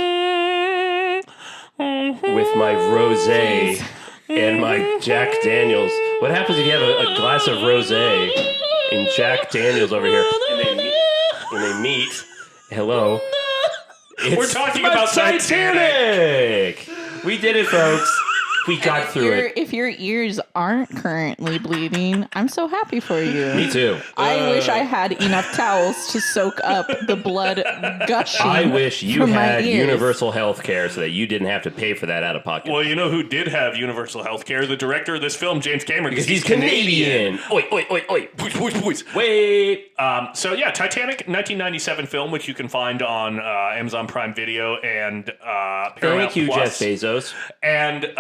with my rosé and my Jack Daniels. What happens if you have a glass of rosé and Jack Daniels over here, and they meet? Hello. We're talking about Titanic. We did it, folks. We got through it. If your ears aren't currently bleeding, I'm so happy for you. Me too. I wish I had enough towels to soak up the blood gushing. I wish you had ears. universal health care so that you didn't have to pay for that out of pocket. Well, you know who did have universal health care? The director of this film, James Cameron. Because he's Canadian. Oi, oi, oi, oi. Boys. Wait. So, yeah, Titanic, 1997 film, which you can find on Amazon Prime Video and Paramount Thank you, Plus. Jeff Bezos. And,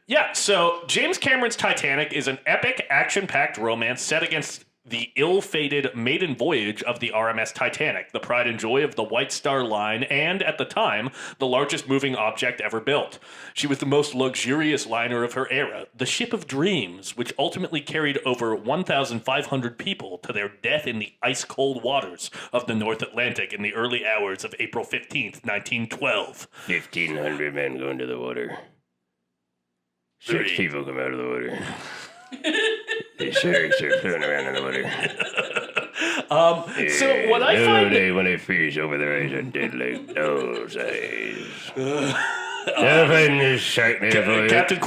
yeah, so James Cameron's Titanic is an epic, action-packed romance set against the ill-fated maiden voyage of the RMS Titanic, the pride and joy of the White Star Line, and, at the time, the largest moving object ever built. She was the most luxurious liner of her era, the ship of dreams, which ultimately carried over 1,500 people to their death in the ice-cold waters of the North Atlantic in the early hours of April 15th, 1912. 1,500 men go into the water. 6 people come out of the water. The sharks are floating around in the water. So what I find... when they freeze over their eyes are dead like those eyes. Find this shark metaphor. Captain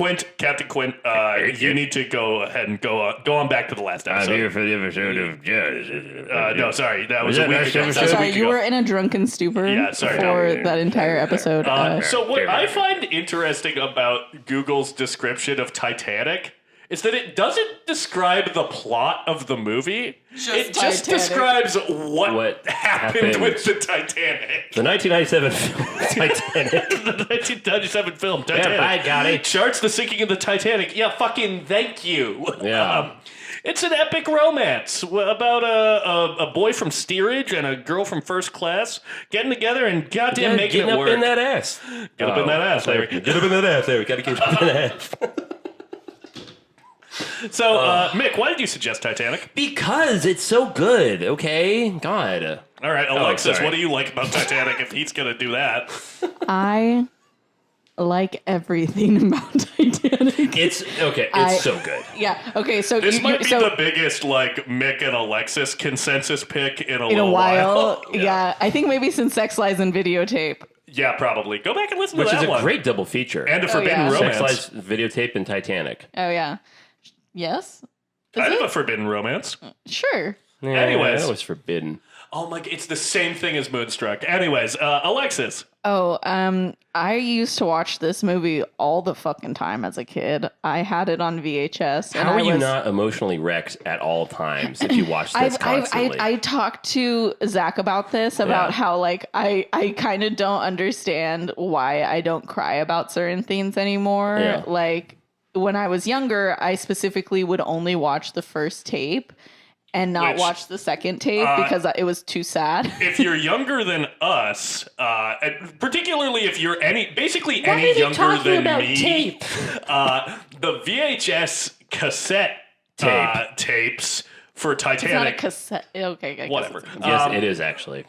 Quint, you need to go ahead and go on back to the last episode. I'm here for the episode of Jaws. No, sorry, that was Was a that week ago. last That was a Sorry, week you ago. were in a drunken stupor for that entire episode. So what I find interesting about Google's description of Titanic is that it doesn't describe the plot of the movie. It just Titanic. describes what happened with the Titanic. The 1997 film Titanic. The 1997 film Titanic. Yeah, I got it. Charts the sinking of the Titanic. Yeah, fucking thank you. Yeah. It's an epic romance about a boy from steerage and a girl from first class getting together and goddamn making it work. Get up in that ass. Get up in that ass, Larry. Get up in that ass, Larry. Gotta get up in that ass. So, Mick, why did you suggest Titanic? Because it's so good, okay? God. All right, Alexis, sorry. what do you like about Titanic if he's going to do that? I like everything about Titanic. It's okay. It's so good. Yeah. Okay. So This might be the biggest, like, Mick and Alexis consensus pick in a little while. Yeah. I think maybe since Sex Lies and Videotape. Yeah, probably. Go back and listen Which to that is a one. great double feature. And a Forbidden yeah. Romance. Sex Lies, Videotape, and Titanic. Oh yeah. Yes. I have a Forbidden Romance. Sure. Yeah, Anyways. that was forbidden. Oh my! It's the same thing as Moonstruck. Anyways, Alexis. Oh, I used to watch this movie all the fucking time as a kid. I had it on VHS. How are you not emotionally wrecked at all times if you watch this constantly? I talked to Zach about this, about how like I kind of don't understand why I don't cry about certain things anymore. Yeah. Like when I was younger, I specifically would only watch the first tape and not watch the second tape because it was too sad. If you're younger than us, and particularly if you're basically Why any are they younger talking than about me, tape? The VHS cassette tapes for Titanic. It's not a cassette. Okay, I guess Whatever. it's a Yes, it is actually.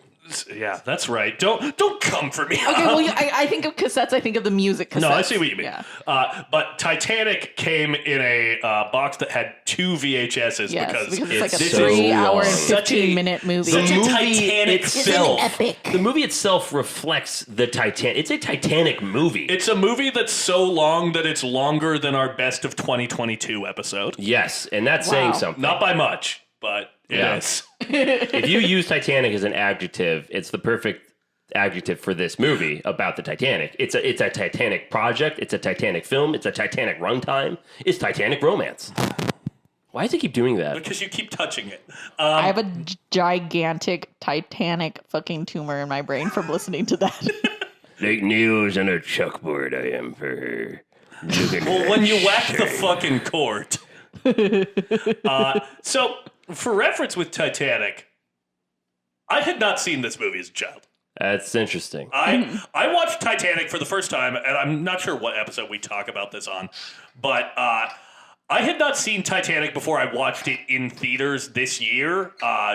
Yeah, that's right. Don't come for me. Okay, well, I think of cassettes. I think of the music cassettes. No, I see what you mean. Yeah. But Titanic came in a box that had 2 VHSs Because it's like a so 3 hour and long. 15-minute movie. Such a movie Titanic itself, film. epic. The movie itself reflects the Titanic. It's a Titanic movie. It's a movie that's so long that it's longer than our Best of 2022 episode. Yes, and that's Wow. saying something. Not by much, but it Yeah. is. If you use Titanic as an adjective, it's the perfect adjective for this movie about the Titanic. It's a Titanic project. It's a Titanic film. It's a Titanic runtime. It's Titanic romance. Why does it keep doing that? Because you keep touching it. I have a gigantic Titanic fucking tumor in my brain from listening to that. Like nails on a chalkboard, I am for her. Well, when you whack the fucking court. So, for reference with Titanic, I had not seen this movie as a child. That's interesting. I watched Titanic for the first time, and I'm not sure what episode we talk about this on, but I had not seen Titanic before I watched it in theaters this year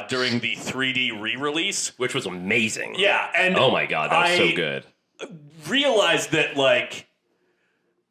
during the 3D re-release. Which was amazing. Yeah, and Oh my god, that was so good. Realized that, like,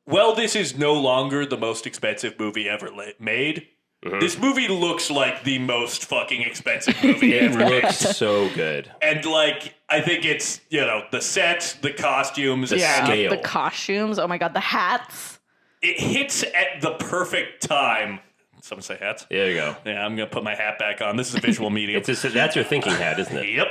well, this is no longer the most expensive movie ever made. Mm-hmm. This movie looks like the most fucking expensive movie It ever made. looks so good. And, like, I think it's, the sets, the costumes, The and scale. The costumes. Oh my god, the hats. it hits at the perfect time. Someone say hats? There you go. Yeah, I'm going to put my hat back on. This is a visual medium. That's your thinking hat, isn't it? Yep.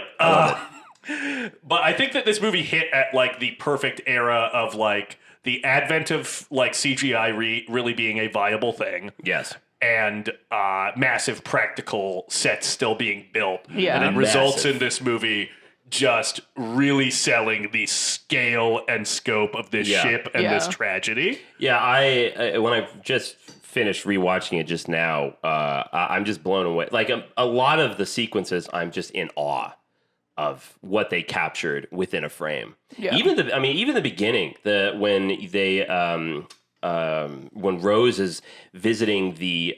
But I think that this movie hit at, like, the perfect era of, like, the advent of, like, CGI really being a viable thing. Yes. And massive practical sets still being built. Yeah. And it results Massive. in this movie just really selling the scale and scope of this Yeah. ship and Yeah. this tragedy. Yeah, I when I just finished rewatching it just now, I'm just blown away. Like a lot of the sequences, I'm just in awe of what they captured within a frame. Yeah. Even the beginning, when Rose is visiting the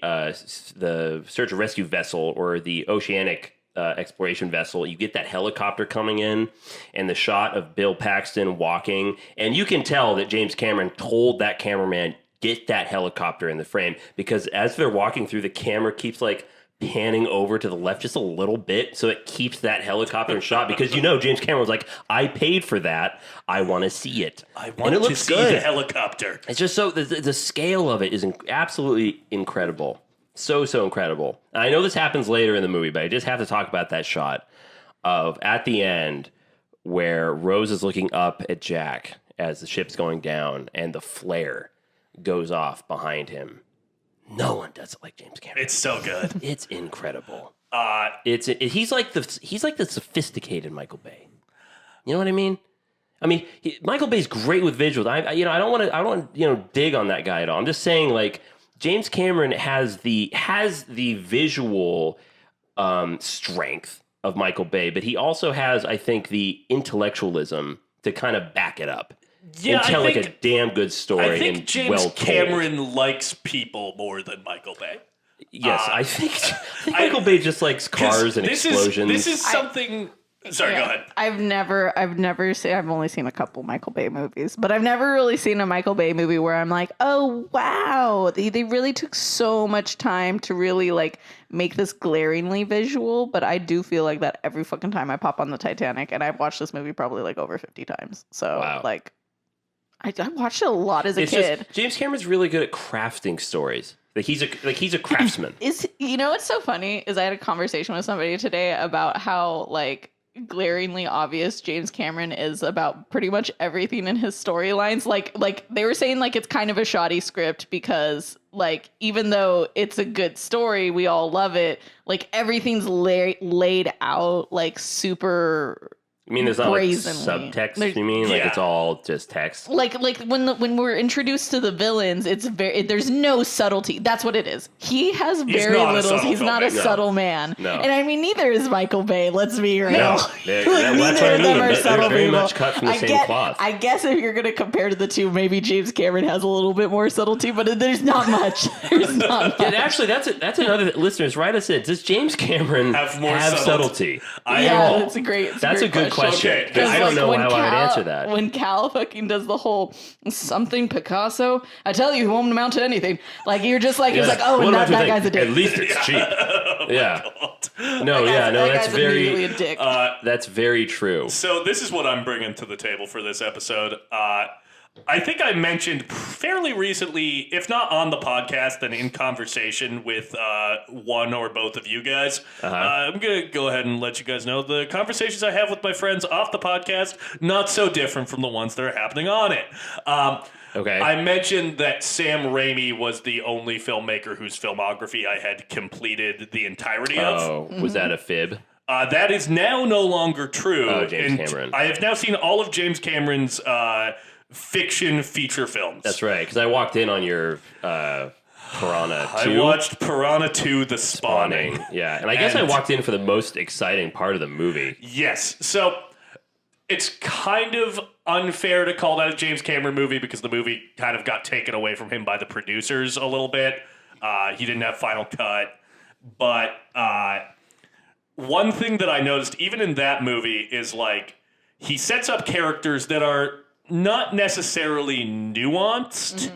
search and rescue vessel or the oceanic exploration vessel, you get that helicopter coming in and the shot of Bill Paxton walking, and you can tell that James Cameron told that cameraman, get that helicopter in the frame, because as they're walking through, the camera keeps like panning over to the left just a little bit so it keeps that helicopter in shot, because James Cameron was like, I paid for that, I want to see it. I And want it to looks see good. the helicopter. It's just so the scale of it is absolutely incredible. So incredible. And I know this happens later in the movie, but I just have to talk about that shot of at the end where Rose is looking up at Jack as the ship's going down and the flare goes off behind him. No one does it like James Cameron. It's so good. It's incredible. He's like the sophisticated Michael Bay. You know what I mean? Michael Bay's great with visuals. I don't want to dig on that guy at all. I'm just saying, like, James Cameron has the visual strength of Michael Bay, but he also has, I think, the intellectualism to kind of back it up. Yeah, and tell I like a think- damn good story. I think and James well told. Cameron likes people more than Michael Bay. Yes, I think Michael Bay just likes 'Cause cars and explosions. This is something. Sorry, go ahead. I've never seen. I've only seen a couple Michael Bay movies, but I've never really seen a Michael Bay movie where I'm like, oh wow, they really took so much time to really like make this glaringly visual. But I do feel like that every fucking time I pop on the Titanic, and I've watched this movie probably like over 50 times. So like, I watched it a lot as a kid. James Cameron's really good at crafting stories. He's a craftsman. What's so funny is I had a conversation with somebody today about how like glaringly obvious James Cameron is about pretty much everything in his storylines. Like they were saying like it's kind of a shoddy script because like even though it's a good story, we all love it. Like everything's laid out like super. I mean, there's not like brazenly. subtext. You mean like it's all just text? Like when we're introduced to the villains, it's there's no subtlety. That's what it is. He has very little. He's not a subtle man. No. And I mean, neither is Michael Bay. Let's be real. No. Neither of them are subtle very people. much cut from the same cloth. I guess if you're gonna compare to the two, maybe James Cameron has a little bit more subtlety, but there's not much. There's not much. And actually, that's another listeners. Write us in. Does James Cameron have subtlety? That's a great. That's a good question. Okay. I don't know how I would answer that. When Cal fucking does the whole something Picasso, I tell you, he won't amount to anything. Like you're just like, he's like, oh, and that guy's a dick. At least it's cheap. Yeah. That's very a dick. That's very true. So this is what I'm bringing to the table for this episode. I think I mentioned fairly recently, if not on the podcast, then in conversation with one or both of you guys. I'm going to go ahead and let you guys know the conversations I have with my friends off the podcast, not so different from the ones that are happening on it. Okay. I mentioned that Sam Raimi was the only filmmaker whose filmography I had completed the entirety of. Oh, was that a fib? That is now no longer true. Oh, James Cameron. I have now seen all of James Cameron's fiction feature films. That's right, because I walked in on your Piranha 2. I watched Piranha 2, The Spawning. Yeah, and I guess I walked in for the most exciting part of the movie. Yes, so it's kind of unfair to call that a James Cameron movie because the movie kind of got taken away from him by the producers a little bit. He didn't have final cut. But one thing that I noticed, even in that movie, is like he sets up characters that are not necessarily nuanced,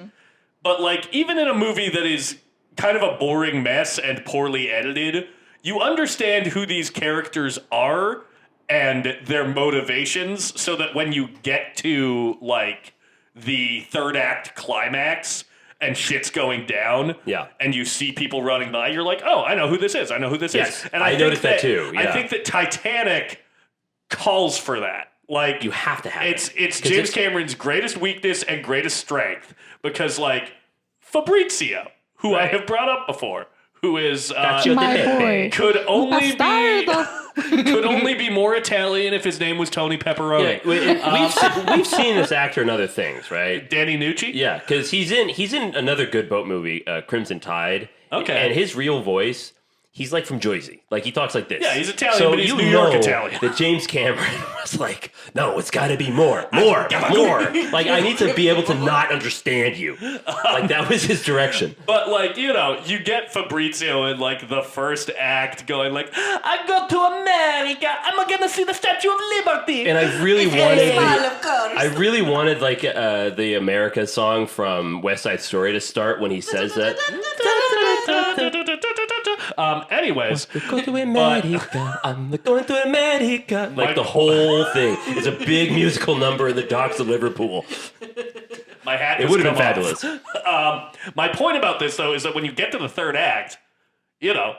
but like even in a movie that is kind of a boring mess and poorly edited, you understand who these characters are and their motivations so that when you get to like the third act climax and shit's going down and you see people running by, you're like, oh, I know who this is. I know who this is. And I noticed that too. Yeah. I think that Titanic calls for that. Like you have to have it's James Cameron's greatest weakness and greatest strength because like Fabrizio, who I have brought up before, who is my boy. could only be more Italian if his name was Tony Pepperoni. Yeah, we've seen this actor in other things, right? Danny Nucci? Yeah, because he's in another good boat movie, Crimson Tide. Okay. And his real voice, he's like from Jersey. Like he talks like this. Yeah, he's Italian, but he's New York Italian. That James Cameron was like, no, it's got to be more. Like I need to be able to not understand you. Like that was his direction. But like you get Fabrizio in like the first act going like, I go to America. I'm gonna see the Statue of Liberty. And I really wanted like the America song from West Side Story to start when he says that. Anyways, I'm going to America. Like the whole thing is a big musical number in the docks of Liverpool. My hat. It would have been fabulous. My point about this though is that when you get to the third act, you know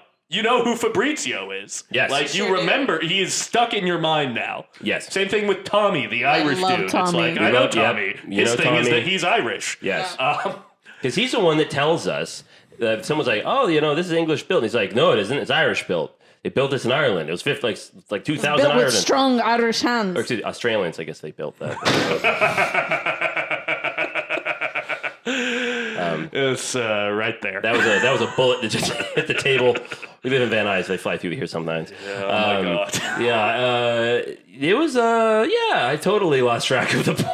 who Fabrizio is. Yes. Like you remember, he is stuck in your mind now. Yes. Same thing with Tommy, the Irish dude. Tommy. It's like I know Tommy. His thing is that he's Irish. Yes. Because he's the one that tells us. Someone's like, oh, this is English built. And he's like, no, it isn't. It's Irish built. They built this in Ireland. It was like 2,000 built Ireland. with strong Irish hands. Or excuse me, Australians, I guess they built that. It's right there. That was a bullet that just hit the table. We live in Van Nuys. They fly through here sometimes. Oh my god. Yeah. It was. I totally lost track of the point.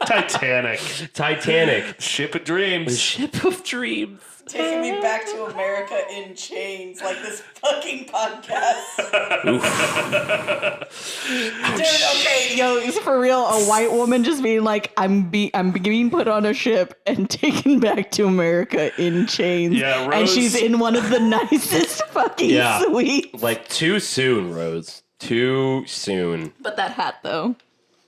Titanic. Ship of Dreams. The Ship of Dreams. Taking me back to America in chains, like this fucking podcast. Dude, okay, it's for real. A white woman just being like, I'm being put on a ship and taken back to America in chains. Yeah, Rose. And she's in one of the nicest fucking suites. Like, too soon, Rose. Too soon. But that hat, though.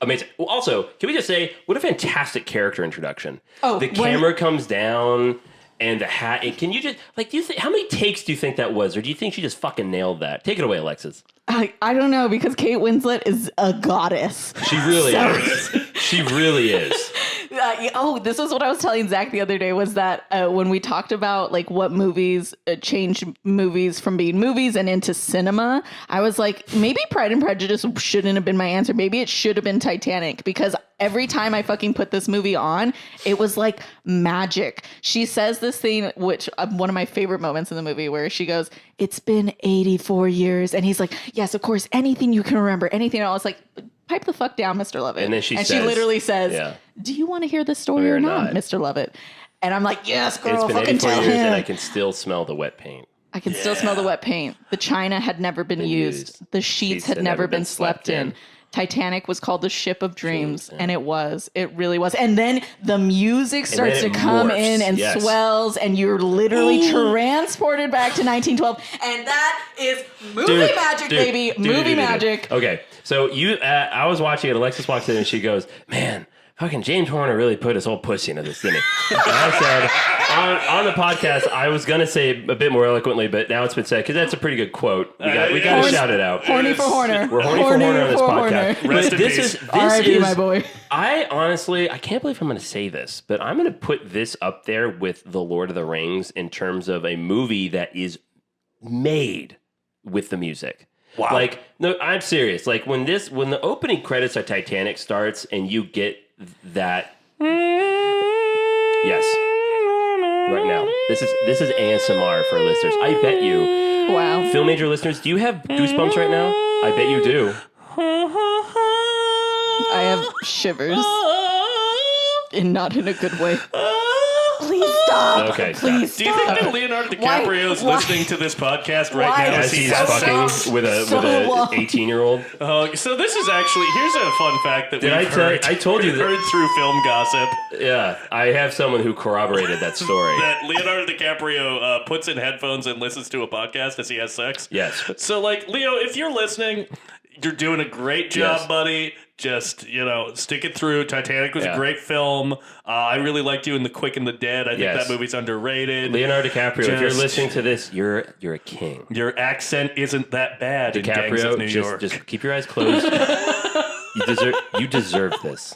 Amazing. Well, also, can we just say, what a fantastic character introduction. Oh, the camera comes down, and the hat. And can you just do you think how many takes do you think that was, or do you think she just fucking nailed that? Take it away, Alexis. I don't know, because Kate Winslet is a goddess. She really is. She really is. This is what I was telling Zach the other day, was that when we talked about like what movies changed movies from being movies and into cinema, I was like, maybe Pride and Prejudice shouldn't have been my answer. Maybe it should have been Titanic, because every time I fucking put this movie on, it was like magic. She says this thing, which one of my favorite moments in the movie, where she goes, "It's been 84 years." And he's like, "Yes, of course, anything you can remember, anything." And I was like, pipe the fuck down, Mr. Lovett. And then she literally says, "Do you want to hear this story or not, Mr. Lovett?" And I'm like, "Yes, girl, it's been fucking 84 tell years him." and I can still smell the wet paint. I can still smell the wet paint. The china had never been used. The sheets had never been slept in. Titanic was called the Ship of Dreams, and it was. It really was. And then the music starts to come in and swells, and you're literally transported back to 1912. And that is movie magic, baby. Movie magic. Okay, so I was watching it. Alexis walks in, and she goes, "Man, fucking James Horner really put his whole pussy into this, didn't he?" And I said, on the podcast, I was going to say a bit more eloquently, but now it's been said, because that's a pretty good quote. We got to shout it out. Horny for Horner. We're horny for Horner on this podcast. Rest in peace. R.I.P. my boy. I honestly, I can't believe I'm going to say this, but I'm going to put this up there with The Lord of the Rings in terms of a movie that is made with the music. Wow. Like, no, I'm serious. Like, when the opening credits of Titanic starts and you get that... Yes. Right now. This is ASMR for listeners. I bet you. Wow. Film Major listeners, do you have goosebumps right now? I bet you do. I have shivers. And not in a good way. Please stop. Okay. Please Do you think that Leonardo DiCaprio is listening to this podcast right now As he's fucking with a 18-year-old? So this is actually, here's a fun fact that I told you heard through film gossip. Yeah, I have someone who corroborated that story. That Leonardo DiCaprio puts in headphones and listens to a podcast as he has sex. Yes. So like, Leo, if you're listening, you're doing a great job, buddy. Just, stick it through. Titanic was a great film. I really liked you in The Quick and the Dead. I think that movie's underrated. Leonardo DiCaprio, if you're listening to this, you're a king. Your accent isn't that bad in Gangs of New York. Just keep your eyes closed. You deserve this.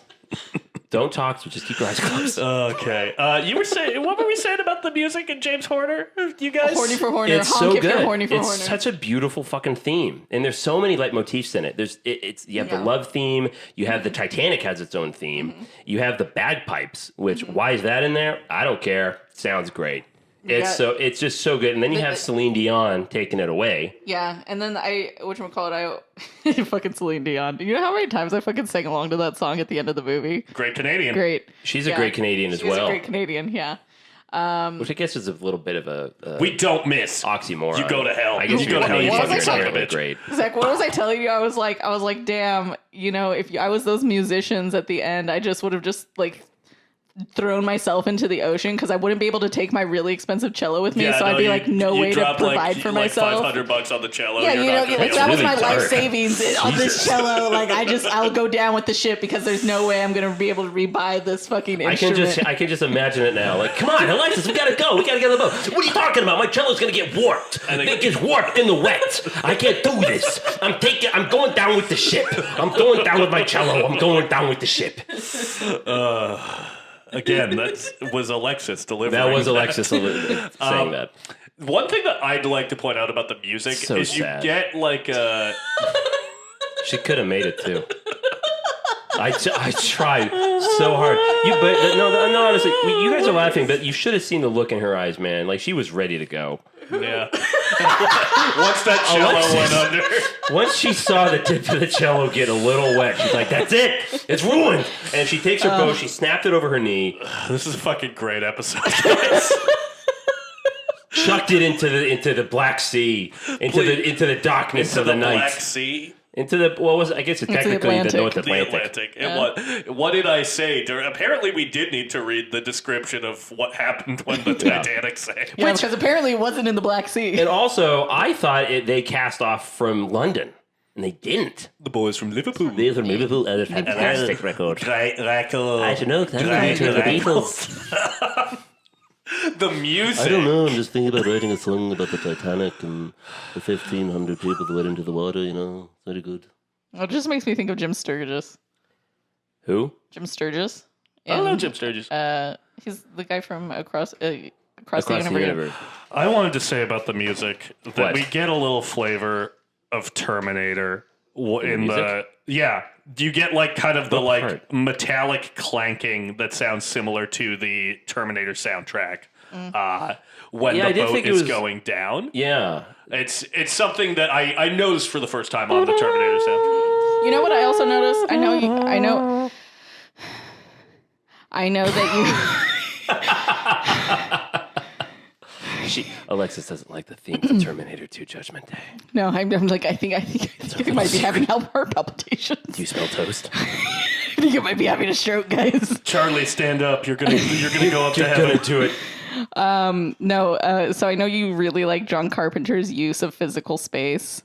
Don't talk, so just keep your eyes closed. Okay. You were saying, what were we saying about the music and James Horner? You guys? Horny for Horner. It's so good. Horny for it's Horner. such a beautiful fucking theme, and there's so many motifs in it. You have the love theme. You have the Titanic has its own theme. Mm-hmm. You have the bagpipes, which why is that in there? I don't care. Sounds great. It's just so good. And then you have Celine Dion taking it away. Yeah, and then fucking Celine Dion. You know how many times I fucking sang along to that song at the end of the movie? Great Canadian. Great. She's a great Canadian as well. She's a great Canadian, yeah. Which I guess is a little bit of a we don't miss oxymoron. You go to hell. I guess you go to hell. You fucking son of a bitch. Great. Zach, what was I telling you? I was like, damn. If I was those musicians at the end, I just would have just thrown myself into the ocean, because I wouldn't be able to take my really expensive cello with me, so I'd be no way to provide for myself. $500 on the cello. Yeah, that was my dark. life savings on this cello. I'll go down with the ship, because there's no way I'm gonna be able to rebuy this fucking instrument. I can just imagine it now. Come on, Alexis, we gotta go. We gotta get on the boat. What are you talking about? My cello's gonna get warped. It gets warped in the wet. I can't do this. I'm going down with the ship. I'm going down with my cello. I'm going down with the ship. Again, that was Alexis delivering. That was Alexis saying that. One thing that I'd like to point out about the music is sad. You get She could have made it too. I tried so hard. No, honestly, you guys are laughing, but you should have seen the look in her eyes, man. She was ready to go. Yeah. Once that cello went under. Once she saw the tip of the cello get a little wet, she's like, "That's it. It's ruined." And she takes her bow, she snapped it over her knee. This is a fucking great episode. Chucked it into the Black Sea, into the darkness of the night. Black Sea. Into the I guess it's technically the North Atlantic. Yeah. What did I say? Apparently, we did need to read the description of what happened when the Titanic sank. Yeah, because apparently it wasn't in the Black Sea. And also, I thought they cast off from London, and they didn't. The boys from Liverpool. They're from Liverpool, and a fantastic record. Great record. I should know, because I'm the Beatles. The music. I don't know. I'm just thinking about writing a song about the Titanic and the 1,500 people that went into the water. It's very good. It just makes me think of Jim Sturgis. Who? Jim Sturgis. I don't know Jim Sturgis. He's the guy from Across the Across the universe. I wanted to say about the music that What? we get a little flavor of Terminator in music? you get like kind of the What like part? metallic clanking that sounds similar to the Terminator soundtrack when Yeah, I the did boat think it is was- going down. Yeah. It's something that I noticed for the first time on the Terminator soundtrack. You know what I also noticed? I know that Alexis doesn't like the theme to Terminator 2 Judgment Day. you. No, I'm like I think you might be having heart palpitations. Do you smell toast? I think you might be having a stroke, guys. Charlie, stand up! You're gonna go up to heaven. do it. No, so I know you really like John Carpenter's use of physical space.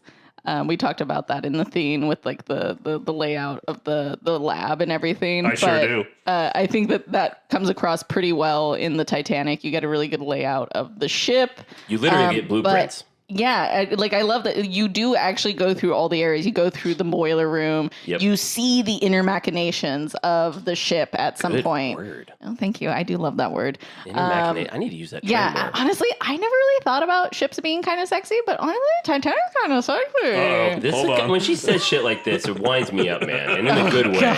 We talked about that in the theme with like the layout of the lab and everything. I sure do. I think that comes across pretty well in the Titanic. You get a really good layout of the ship. You literally get blueprints. Yeah, I love that you do actually go through all the areas. You go through the boiler room. Yep. You see the inner machinations of the ship at some Good point. word. Oh, thank you. I do love that word. I need to use that term Yeah, more. honestly, I never really thought about ships being kind of sexy, but honestly, Titanic's kind of sexy. Uh-oh. This Hold is, on. when she says shit like this, it winds me up, man, and in a good way.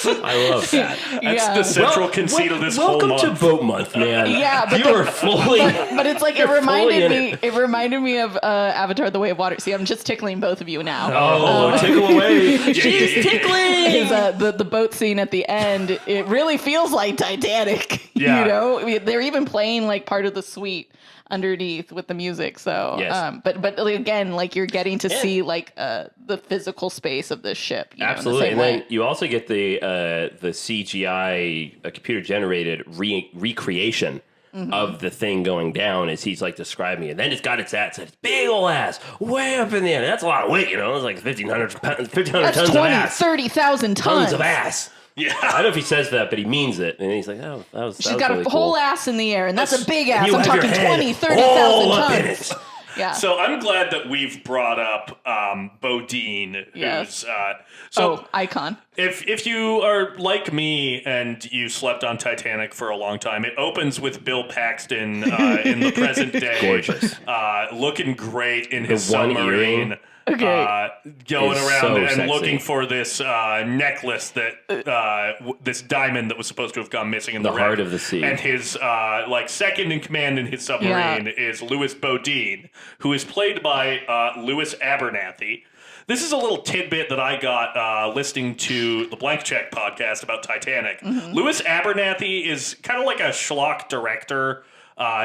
I love that. That's the central conceit of this whole Welcome month. to Boat Month, man. Yeah, but you are fully. But it's like it You're fully in reminded me. It reminded me of Avatar: The Way of Water. See, I'm just tickling both of you now. Oh, tickle away. She's yeah. tickling. The boat scene at the end, it really feels like Titanic. Yeah. You know, I mean, they're even playing like part of the suite underneath with the music. So, Yes. but again, like you're getting to see like the physical space of this ship. You Absolutely, know, in the same and then you also get the CGI computer generated recreation of the thing going down as he's like describing it. And then it's got its ass, it's big ol' ass, way up in the end. That's a lot of weight, It's like 1,500 That's tons of 20, ass. 30,000 tons. Tons of ass. Yeah. I don't know if he says that, but he means it. And he's like, oh, that was She's got really a whole cool. ass in the air, and that's a big ass. You I'm have your talking head 20, 30,000 all up in tons. it. Yeah. So I'm glad that we've brought up Bodine, Yes. who's icon. if you are like me and you slept on Titanic for a long time, it opens with Bill Paxton in the present day, Gorgeous. looking great in his one submarine. earring. Okay. Going Is around so and sexy. looking for this necklace that this diamond that was supposed to have gone missing in the The heart wreck. of the sea. And his like second in command in his submarine is Louis Bodine, who is played by Louis Abernathy. This is a little tidbit that I got listening to the Blank Check podcast about Titanic. Louis Abernathy is kind of like a schlock director.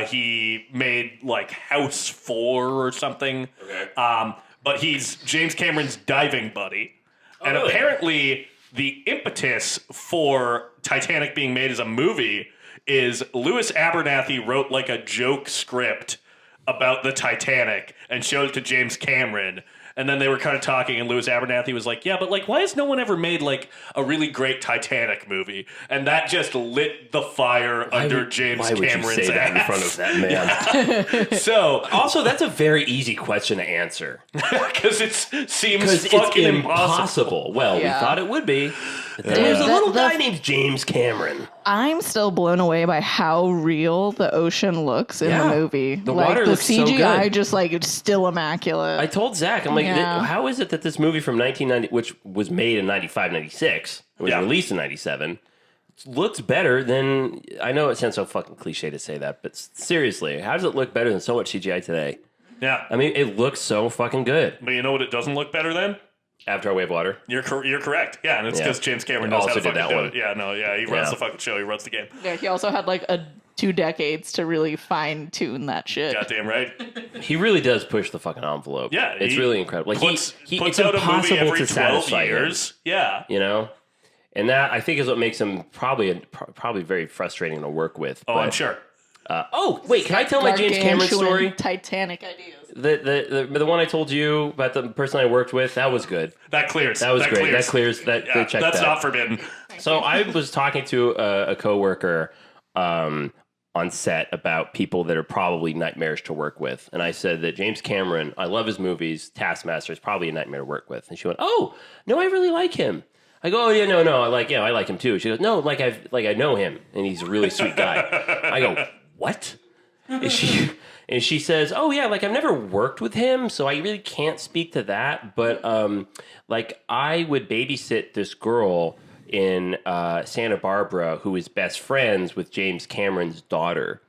He made like House 4 or something. Okay. But he's James Cameron's diving buddy. And really? apparently the impetus for Titanic being made as a movie is Louis Abernathy wrote like a joke script about the Titanic and showed it to James Cameron. And then they were kind of talking, and Louis Abernathy was like, yeah, but like, why has no one ever made like a really great Titanic movie? And that just lit the fire under James Why would Cameron's you say that in ass. front of that man? So, Also, that's a very easy question to answer. because it seems Because it's fucking impossible. Well, Yeah. we thought it would be. But then there's a The- little the- guy named James Cameron. I'm still blown away by how real the ocean looks in Yeah. the movie. The like water the looks so CGI good. just like it's still immaculate. I told Zach, I'm like, Yeah. how is it that this movie from 1990, which was made in 95, 96, was Yeah. released in 97, looks better than, I know it sounds so fucking cliche to say that, but seriously, how does it look better than so much CGI today? Yeah. I mean, it looks so fucking good. But you know what it doesn't look better than? Avatar: Way of Water. You're correct. Yeah, and it's Yeah. because James Cameron He knows how also to did fucking that do one. it. Yeah, no, yeah, he runs Yeah. the fucking show. He runs the game. Yeah, he also had like 2 decades to really fine tune that shit. Goddamn right. He really does push the fucking envelope. Yeah, it's he really incredible. Like Puts it's out a movie impossible every to 12 satisfy him, years. Yeah. you know, and that I think is what makes him probably very frustrating to work with. Oh, but, I'm sure. Oh, wait, can I tell my James Cameron Gargantuan story? Titanic ideas. The one I told you about the person I worked with, that was good. That clears. That was great. Clears. That clears. That Yeah, checked that's that. not forbidden. So I was talking to a coworker on set about people that are probably nightmarish to work with. And I said that James Cameron, I love his movies. Taskmaster is probably a nightmare to work with. And she went, "Oh, no, I really like him." I go, "Oh yeah, no, I like him too." She goes, "No, I know him, and he's a really sweet guy." I go, "What?" And she says, "Oh yeah, like I've never worked with him, so I really can't speak to that. But like I would babysit this girl in Santa Barbara who is best friends with James Cameron's daughter,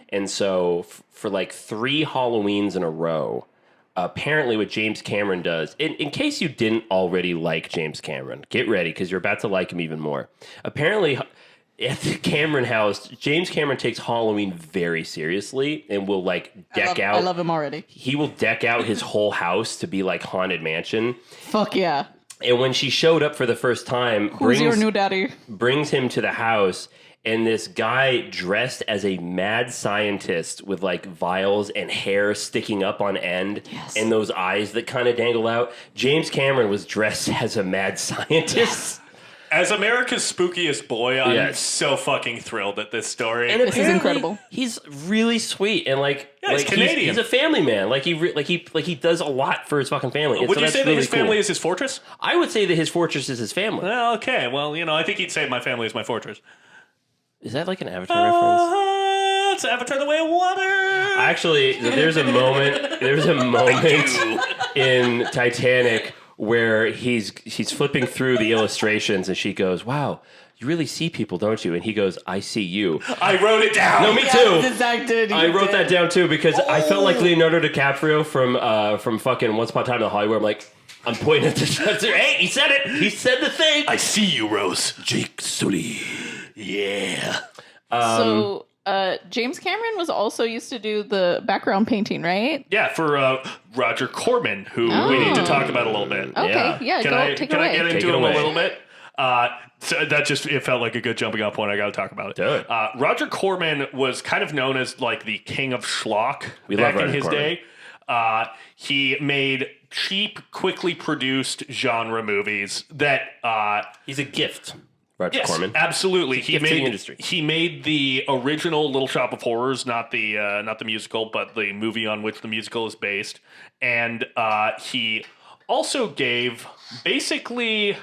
and so for like 3 Halloweens in a row." Apparently what James Cameron does, in case you didn't already like James Cameron, get ready because you're about to like him even more. Apparently at the Cameron house, James Cameron takes Halloween very seriously and will like deck out. I love him already. He will deck out his whole house to be like Haunted Mansion. Fuck yeah. And when she showed up for the first time, Who's your new daddy? Brings him to the house. And this guy dressed as a mad scientist with like vials and hair sticking up on end and those eyes that kind of dangle out. James Cameron was dressed as a mad scientist. Yes. As America's spookiest boy, I'm so fucking thrilled at this story. And this is incredible. He's really sweet and he's Canadian. He's a family man. Like he does a lot for his fucking family. And would you say that his really family is his fortress? I would say that his fortress is his family. Well, okay. Well, I think he'd say my family is my fortress. Is that like an Avatar reference? It's Avatar: The Way of Water. Actually, there's a moment. There's a moment in Titanic where he's flipping through the illustrations, and she goes, "Wow, you really see people, don't you?" And he goes, "I see you." I wrote it down. No, me too. I wrote that down too because I felt like Leonardo DiCaprio from fucking Once Upon a Time in Hollywood. I'm like, I'm pointing at this. Hey, he said it. He said the thing. I see you, Rose. Jake Sully. Yeah. So James Cameron was also used to do the background painting, right? Yeah, for Roger Corman, who we need to talk about a little bit. Okay, yeah, Can I get into him a little bit? So it felt like a good jumping off point. I got to talk about it. Do it. Roger Corman was kind of known as like the king of schlock We back love in Roger his Corman. day. He made cheap, quickly produced genre movies that He's a gift, Roger yes, Corman. absolutely. He made the industry. He made the original Little Shop of Horrors, not the musical, but the movie on which the musical is based. And he also gave basically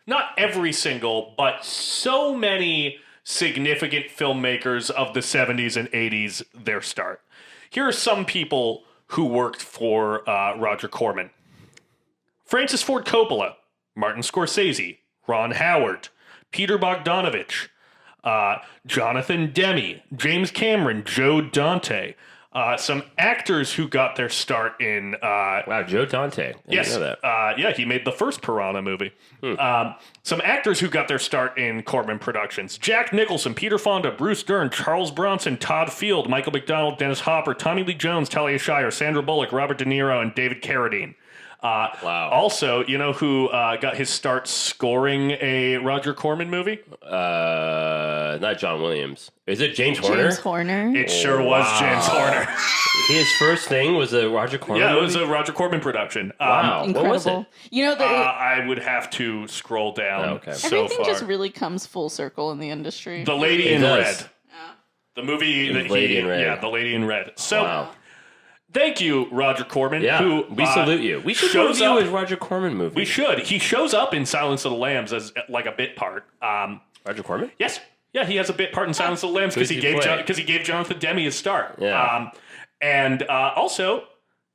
not every single, but so many significant filmmakers of the 70s and 80s their start. Here are some people who worked for Roger Corman: Francis Ford Coppola, Martin Scorsese, Ron Howard, Peter Bogdanovich, Jonathan Demme, James Cameron, Joe Dante. Some actors who got their start in... Wow, Joe Dante. I didn't know that. Yeah, he made the first Piranha movie. Some actors who got their start in Corman Productions: Jack Nicholson, Peter Fonda, Bruce Dern, Charles Bronson, Todd Field, Michael McDonald, Dennis Hopper, Tommy Lee Jones, Talia Shire, Sandra Bullock, Robert De Niro, and David Carradine. Wow. Also, you know who got his start scoring a Roger Corman movie? Not John Williams. Is it James Horner? James Horner. It sure was James Horner. His first thing was a Roger Corman Yeah, it movie? was a Roger Corman production. Wow. Incredible. What was it? You know, I would have to scroll down. Okay. So everything far. just really comes full circle in the industry. The Lady It in does. Red. The movie that Lady in Red. Yeah, The Lady in Red. So, Wow. thank you, Roger Corman. Yeah, who, we salute you. We should shows review up- his Roger Corman movie. We should. He shows up in Silence of the Lambs as like a bit part. Roger Corman? Yes. Yeah, he has a bit part in Silence of the Lambs because Who's he he gave play? he gave Jonathan Demme his start. Yeah. And also,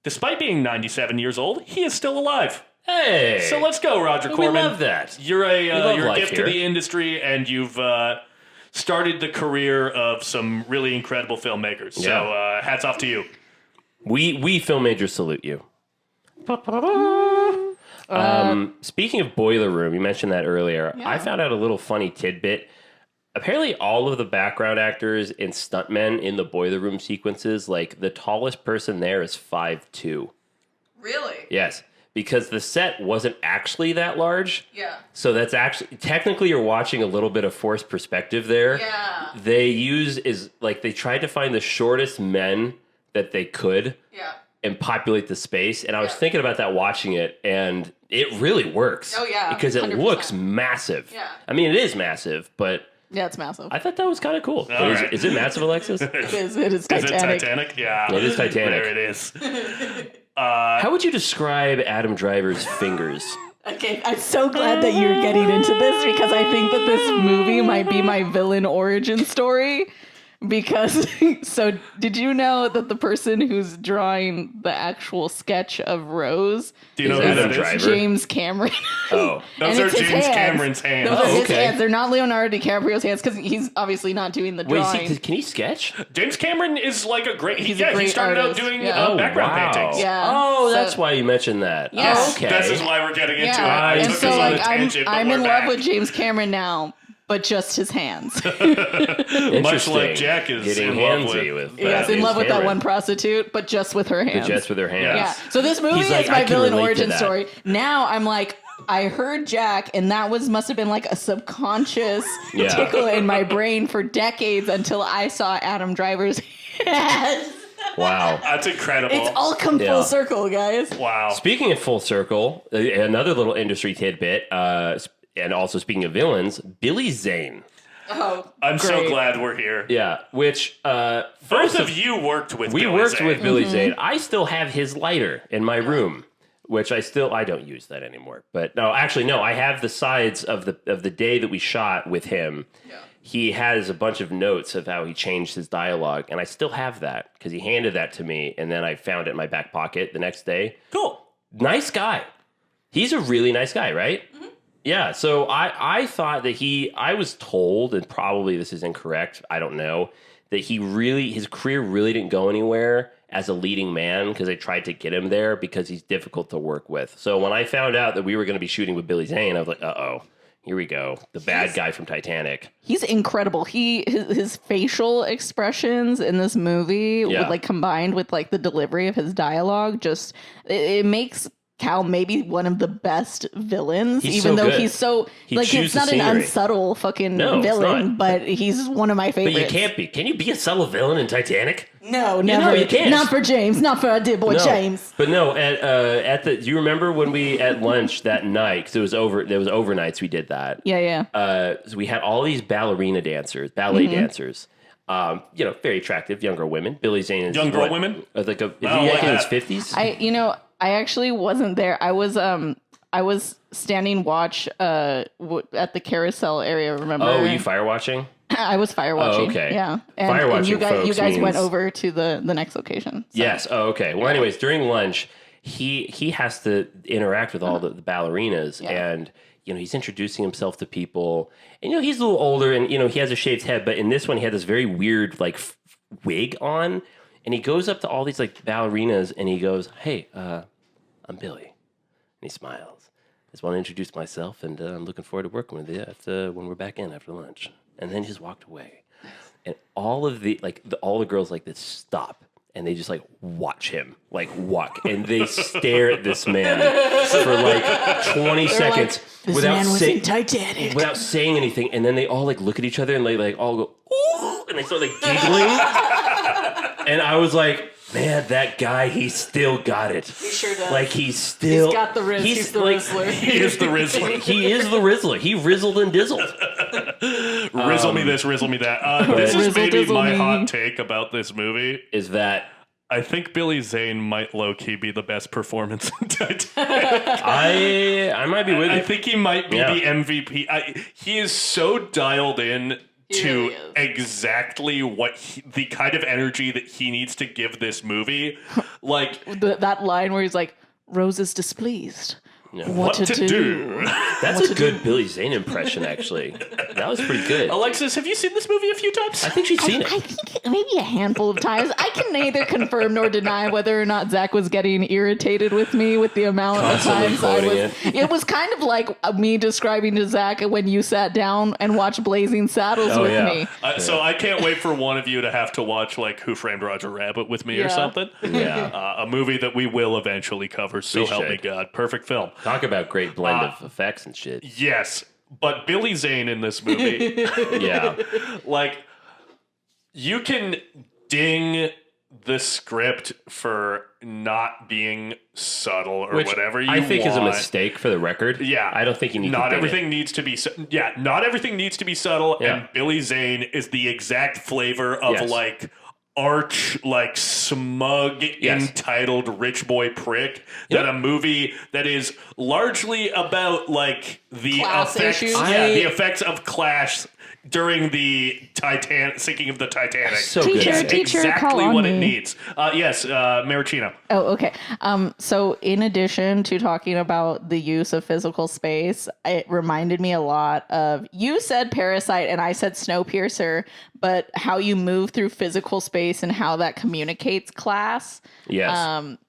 despite being 97 years old, he is still alive. Hey! So let's go, Roger We Corman. love that. You're love you're a life gift here. to the industry, and you've started the career of some really incredible filmmakers. So Yeah. hats off to you. We film majors salute you. Speaking of Boiler Room, you mentioned that earlier. Yeah. I found out a little funny tidbit. Apparently, all of the background actors and stuntmen in the Boiler Room sequences, like the tallest person there is 5'2". Really? Yes, because the set wasn't actually that large. Yeah. So that's actually technically you're watching a little bit of forced perspective there. Yeah. They tried to find the shortest men that they could. Yeah. And populate the space. And I was thinking about that watching it, and it really works. Oh, yeah, Because it 100%. looks massive. Yeah. I mean, it is massive, but Yeah, it's massive. I thought that was kind of cool. right. Is it massive, Alexis? It is Is Titanic. it Titanic? Yeah. It is Titanic. There it is. How would you describe Adam Driver's fingers? Okay, I'm so glad that you're getting into this because I think that this movie might be my villain origin story. Because, so did you know that the person who's drawing the actual sketch of Rose Do you know Is who Adam that Driver? is? James Cameron? Oh, Those And are it's his James hands. Cameron's hands. Those are his okay. hands. They're not Leonardo DiCaprio's hands because he's obviously not doing the wait, drawing. can he sketch? James Cameron is like a great. He's He a great started artist. out doing Yeah. background paintings. Yeah. Oh, So- that's why you mentioned that. Yeah. Oh, okay. This is why we're getting into it. Yeah, I and took so us on a like tangent, but I'm we're in back. love with James Cameron now, but just his hands. Much Interesting. like Jack is Getting in love handsy with. with Yes, in James love with that Cameron. one prostitute, but just with her hands. Just with her hands. Yeah. So this movie He's like, is I my can villain relate to origin that. story. Now I'm like, I heard Jack, and that must have been like a subconscious Yeah. tickle in my brain for decades until I saw Adam Driver's hands. Wow. That's incredible. It's all come Yeah. full circle, guys. Wow. Speaking of full circle, another little industry tidbit, and also speaking of villains, Billy Zane. Oh, I'm so great. glad we're here. Yeah, which Both of you worked with. we Billy worked Zane. with Billy Zane. I still have his lighter in my room, which I don't use that anymore. But no, actually, no. I have the sides of the day that we shot with him. Yeah. He has a bunch of notes of how he changed his dialogue, and I still have that because he handed that to me, and then I found it in my back pocket the next day. Cool. Nice guy. He's a really nice guy, right? Mm-hmm. Yeah. So I thought that I was told, and probably this is incorrect, I don't know, that his career really didn't go anywhere as a leading man because they tried to get him there because he's difficult to work with. So when I found out that we were going to be shooting with Billy Zane, I was like, uh-oh, here we go. The bad guy from Titanic. He's incredible. His facial expressions in this movie, Yeah. with like combined with like the delivery of his dialogue, just it makes Cal maybe one of the best villains, He's even so though good. he's so He like chews it's the not an scenery. unsubtle fucking No, it's villain, not. but he's one of my But favorites. you can't be. Can you be a subtle villain in Titanic? No, never. you can't. Not for James. Not for our dear boy No. James. But no, do you remember when we at lunch that night? Because there was overnights we did that. Yeah. So we had all these ballet dancers, very attractive younger women. Billy Zane is Young girl women? Is like he in his that. 50s? I actually wasn't there. I was standing watch at the carousel area. Remember? Oh, were you fire watching? I was fire watching. Oh, okay. Yeah, Fire and you watching, guys folks, went means- over to the next location. So. Yes. Oh, okay. Well, anyways, during lunch, he has to interact with all the ballerinas, Yeah. and he's introducing himself to people, and he's a little older, and he has a shaved head, but in this one he had this very weird like wig on, and he goes up to all these like ballerinas, and he goes, "Hey, I'm Billy," and he smiles. "I just want to introduce myself, and I'm looking forward to working with you when we're back in after lunch." And then he just walked away, and all the girls like this stop. And they just like watch him like walk, and they stare at this man for like 20 seconds This without man was saying in Titanic. without saying anything. And then they all like look at each other and they like all go ooh, and they start like giggling. And I was like, man, that guy, he still got it. He sure does. Like he's still He's got the Riz. He's the like, Rizzler. He is the Rizzler. He is the Rizzler. He rizzled and dizzled. Rizzle me this, rizzle me that. This is Rizzle maybe dizzle my me. hot take about this movie. Is that I think Billy Zane might low-key be the best performance in Titanic. I might be with I you. think he might be Yeah. the MVP. He is so dialed in to really is. exactly the kind of energy that he needs to give this movie. Like, That line where he's like, "Rose is displeased. what to do? That's a good Billy Zane impression, actually. That was pretty good. Alexis, have you seen this movie a few times? I think she's seen I it. think maybe a handful of times. I can neither confirm nor deny whether or not Zach was getting irritated with me with the amount Constantly of times I quoting was. It was kind of like me describing to Zach when you sat down and watched Blazing Saddles Oh, with yeah. me. So I can't wait for one of you to have to watch like Who Framed Roger Rabbit with me or Yeah. something. Yeah. A movie that we will eventually cover. So We help me should. God. Perfect film. Talk about great blend of effects and shit. Yes, but Billy Zane in this movie, Yeah. like, you can ding the script for not being subtle or Which whatever you I think is a want. mistake for the record. Yeah, I don't think you need not to everything needs to be. Not everything needs to be subtle. Yeah. And Billy Zane is the exact flavor of Yes. like arch, like smug, Yes. entitled rich boy prick. That a movie that is largely about like the Class effects, issues? the effects of clash during the sinking of the Titanic. So Teacher, good. It's teacher, call exactly on what it me. needs. Yes, Maricino. Oh, okay. So in addition to talking about the use of physical space, it reminded me a lot of, you said Parasite and I said Snowpiercer, but how you move through physical space and how that communicates class. Yes.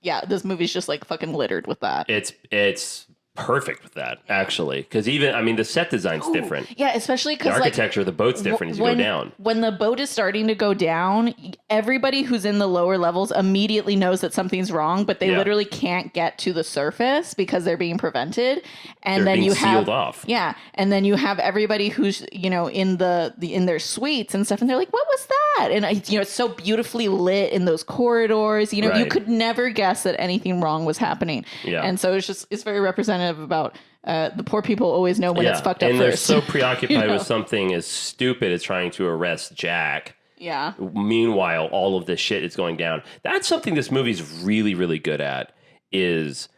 Yeah, this movie's just like fucking littered with that. It's perfect with that, actually. Because even, I mean, the set design's different. Yeah, especially The because like architecture of the boat's different as you go down. When the boat is starting to go down, everybody who's in the lower levels immediately knows that something's wrong, but they Yeah. literally can't get to the surface because they're being prevented. And They're then being you have sealed off. Yeah, and then you have everybody who's in in their suites and stuff, and they're like, "What was that?" And it's so beautifully lit in those corridors. You Right. could never guess that anything wrong was happening. Yeah. And so it's very representative about. The poor people always know when it's fucked up and they're first. so preoccupied know? with something as stupid as trying to arrest Jack. Yeah. Meanwhile, all of this shit is going down. That's something this movie's really, really good at, is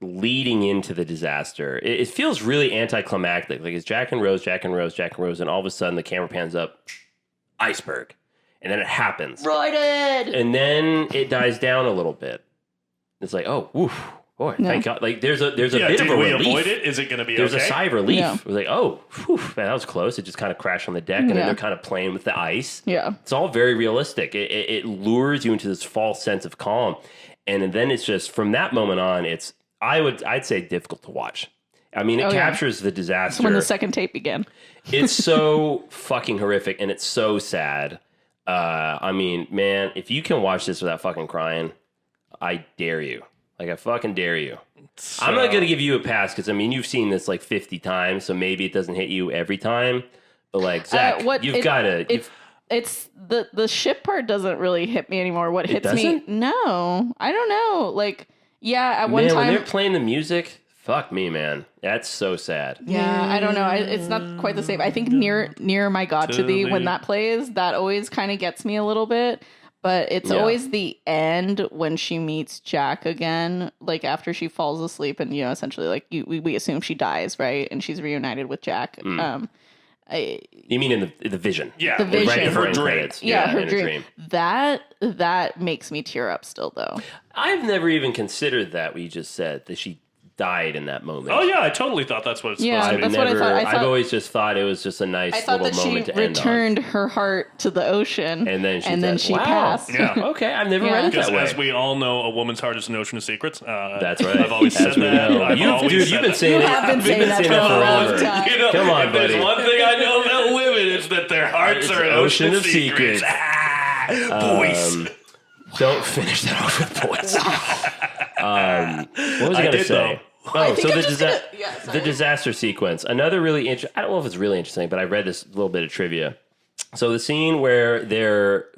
leading into the disaster. It feels really anticlimactic. Like it's Jack and Rose, and all of a sudden the camera pans up, iceberg. And then it happens. Righted. And then it dies down a little bit. It's like, oh, woof. Boy, thank God. Like there's a bit Did of a we relief. avoid it? Is it going to be There's okay? a sigh of relief. Yeah. It was like, oh, whew, man, that was close. It just kind of crashed on the deck, and then they're kind of playing with the ice. Yeah. It's all very realistic. It lures you into this false sense of calm, and then it's just from that moment on, I'd say difficult to watch. I mean, it captures the disaster. When the second tape began. It's so fucking horrific, and it's so sad. I mean, man, if you can watch this without fucking crying, I dare you. Like, I fucking dare you. I'm not going to give you a pass because, I mean, you've seen this like 50 times, so maybe it doesn't hit you every time. But, like, Zach, you've got to... It's the ship part doesn't really hit me anymore. What hits me? doesn't? No. I don't know. Like, yeah, at one Man, time... when they're playing the music, fuck me, man. That's so sad. Yeah, I don't know. It's not quite the same. I think near My God to Thee, when that plays, that always kind of gets me a little bit. But it's always the end when she meets Jack again, like after she falls asleep and, essentially like we assume she dies, right? And she's reunited with Jack. You mean in the vision? Yeah, The vision. Right before Her the dream. credits. Yeah, her in a dream. That makes me tear up still, though. I've never even considered that what you just said, that she died in that moment. Oh yeah, I totally thought that's what it's Yeah, supposed to be. that's what I thought. I've always just thought it was just a nice I thought little that she moment to end on. returned her heart to the ocean, And then she wow. passed. Yeah. Okay, I've never Yeah. read it Because that way. as we all know, a woman's heart is an ocean of secrets. That's right. I've always As said we that. know. I've always You've said been that. saying You it. have been We've saying that for a long forever. time. You know, Come on, if there's buddy. one thing I know about women, it's that their hearts It's are an ocean of secrets. Boys. Don't finish that off with boys. What was I I going to did, say? though. Oh, so I'm just gonna- yeah, the sorry. disaster sequence. Another really interesting. I don't know if it's really interesting, but I read this little bit of trivia. So the scene where they're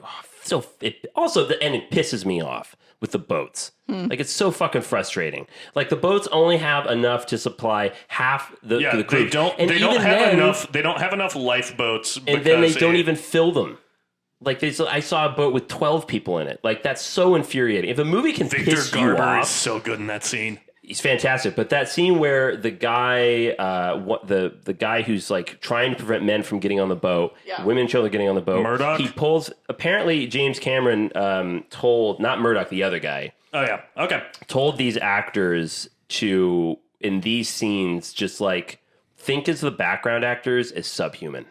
and it pisses me off with the boats. Like it's so fucking frustrating. Like the boats only have enough to supply half the crew. They don't And even have then- enough. They don't have enough lifeboats. and then they because don't even fill them. Like I saw a boat with 12 people in it. Like that's so infuriating. If a movie can Victor piss you Garber is off, so good in that scene. he's fantastic. But that scene where the guy, the guy who's like trying to prevent men from getting on the boat, women and children getting on the boat, Murdoch? he pulls. Apparently, James Cameron told not Murdoch, the other guy, Oh yeah. Okay. told these actors to in these scenes just like think as the background actors as subhuman.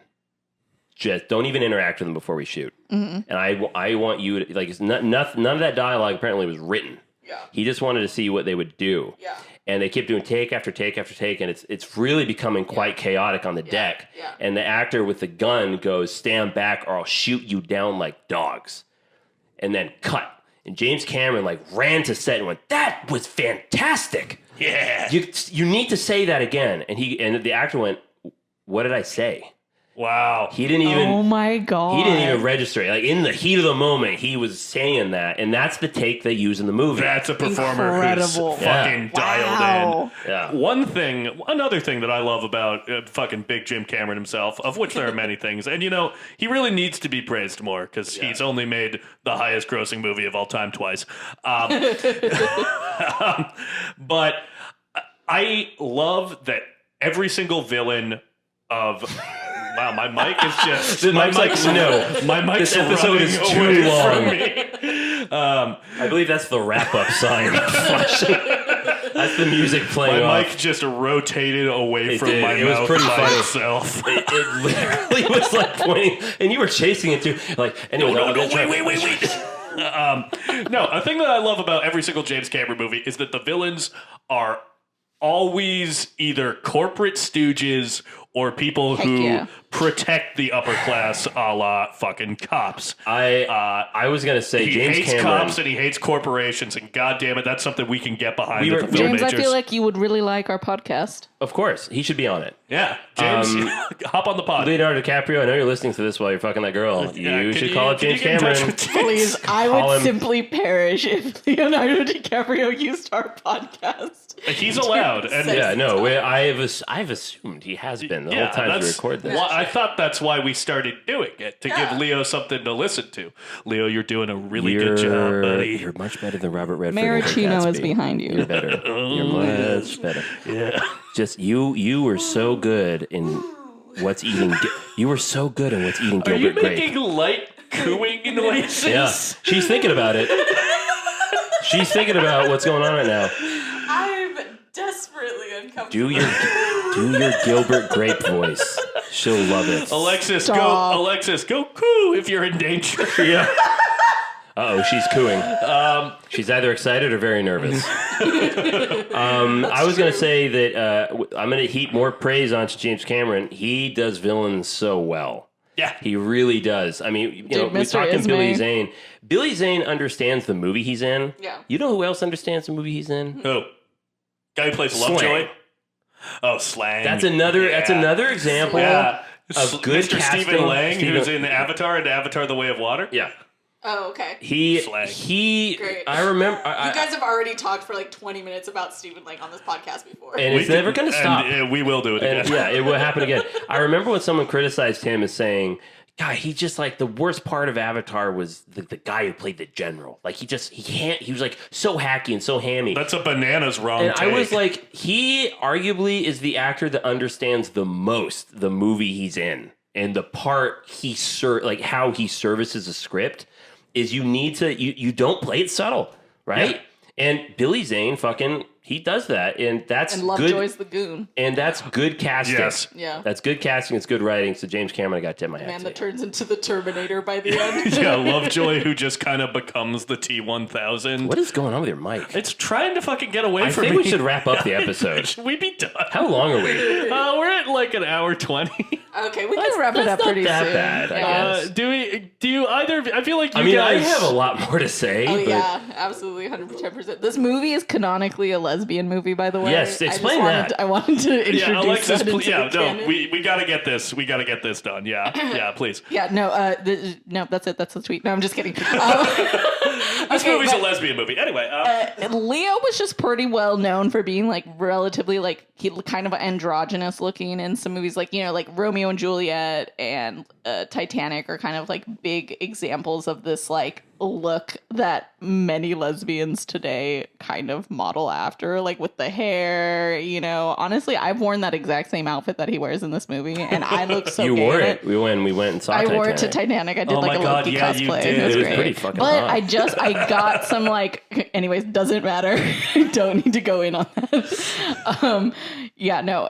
Just don't even interact with them before we shoot. And I want you to, like, it's none of that dialogue apparently was written. Yeah. He just wanted to see what they would do. Yeah. And they kept doing take after take after take, and it's really becoming quite chaotic on the deck. Yeah. And the actor with the gun goes, "Stand back or I'll shoot you down like dogs." And then cut. And James Cameron like ran to set and went, "That was fantastic. Yeah. You need to say that again." And the actor went, "What did I say?" Wow. He didn't even. Oh my god. He didn't even register it. Like in the heat of the moment, he was saying that, and that's the take they use in the movie. That's a performer Incredible. who's fucking dialed Wow. in. Yeah. Another thing that I love about fucking Big Jim Cameron himself, of which there are many things, and he really needs to be praised more because he's only made the highest grossing movie of all time twice. But I love that every single villain of. Wow, my mic is just. My mic's this episode running is away too long. from me. I believe that's the wrap-up sign. That's the music playing My off. mic just rotated away from did. my It was mouth pretty by funny. itself. It literally was like pointing, and you were chasing it too. Like, anyway, Wait. No, a thing that I love about every single James Cameron movie is that the villains are always either corporate stooges or people who protect the upper class, a la fucking cops. I was gonna say He James hates Cameron. cops and he hates corporations, and goddamn it, that's something we can get behind. We at were- the film James, I majors. feel like you would really like our podcast. Of course, he should be on it. Yeah, James, hop on the pod. Leonardo DiCaprio, I know you're listening to this while you're fucking that girl. Yeah, You can should call up can James get in touch Cameron. with James? Please, I Call would him. simply perish if Leonardo DiCaprio used our podcast. He's allowed. And Yeah, no, I've assumed he has been the whole time we record this. Well, I thought that's why we started doing it, to give Leo something to listen to. Leo, you're doing a really good job, buddy. You're much better than Robert Redford. Maraschino is Gatsby. behind you. You're better. You're much better. Yeah. Just you were so good in what's eating. You were so good in what's eating Are you Gilbert Grape. making light cooing noises? Yeah, she's thinking about it. She's thinking about what's going on right now. I'm desperately uncomfortable. Do your Gilbert Grape voice. She'll love it. Alexis, Stop. go coo if you're in danger. Yeah. Uh-oh, she's cooing. She's either excited or very nervous. I was going to say that I'm going to heap more praise onto James Cameron. He does villains so well. Yeah. He really does. I mean, we Mr. talked to Billy Ismay. Zane. Billy Zane understands the movie he's in. Yeah. You know who else understands the movie he's in? Who? Guy who plays Slang. Lovejoy? Oh, Slang. That's another Mm. example Yeah. of good Mr. casting. Stephen Lang, Stephen- who's in Avatar and Avatar The Way of Water. Yeah. Oh, okay. Slang. Great. I remember. You guys have already talked for like 20 minutes about Stephen Lang on this podcast before. and it's never going to stop. And we will do it And again. yeah, it will happen again. I remember when someone criticized him as saying, God, he just like the worst part of Avatar was the guy who played the general. Like he was like so hacky and so hammy. That's a bananas wrong And take. I was like, he arguably is the actor that understands the most the movie he's in. And the part like how he services a script is you need to, you don't play it subtle, right? Yeah. And Billy Zane he does that. And that's And good. Lovejoy's the goon. And that's good casting. Yes. Yeah. That's good casting. It's good writing. So James Cameron, I got to tip my hat Man to. that turns into the Terminator by the end. Yeah, Lovejoy, who just kind of becomes the T-1000. What is going on with your mic? It's trying to fucking get away I from think me. we should wrap up the episode. Should we be done? How long are we? We're at like an hour 20. Okay, we can wrap it up That's pretty not that soon. bad, I Yeah. guess. Do you either? I feel like you I mean, guys. I have a lot more to say. Oh but yeah, absolutely, 110%. This movie is canonically a lesbian movie, by the way. Yes, explain that. I wanted to introduce Yeah, Alexis. that into Yeah, the no, canon. we gotta get this. We gotta get this done. Yeah, yeah, please. Yeah, no, no, that's it. That's the tweet. No, I'm just kidding. This movie's a lesbian movie. Anyway, Leo was just pretty well known for being like relatively like he kind of androgynous looking in some movies, like like Romeo and Juliet and Titanic are kind of like big examples of this like look that many lesbians today kind of model after, like with the hair. Honestly, I've worn that exact same outfit that he wears in this movie, and I look so. you gay wore in it. We went and saw I Titanic. wore it to Titanic. I did Oh like my a God, Loki yeah, you cosplay. did. It was It was great. pretty fucking but hot. I got some like. Anyways, doesn't matter. Don't need to go in on that. Yeah, no.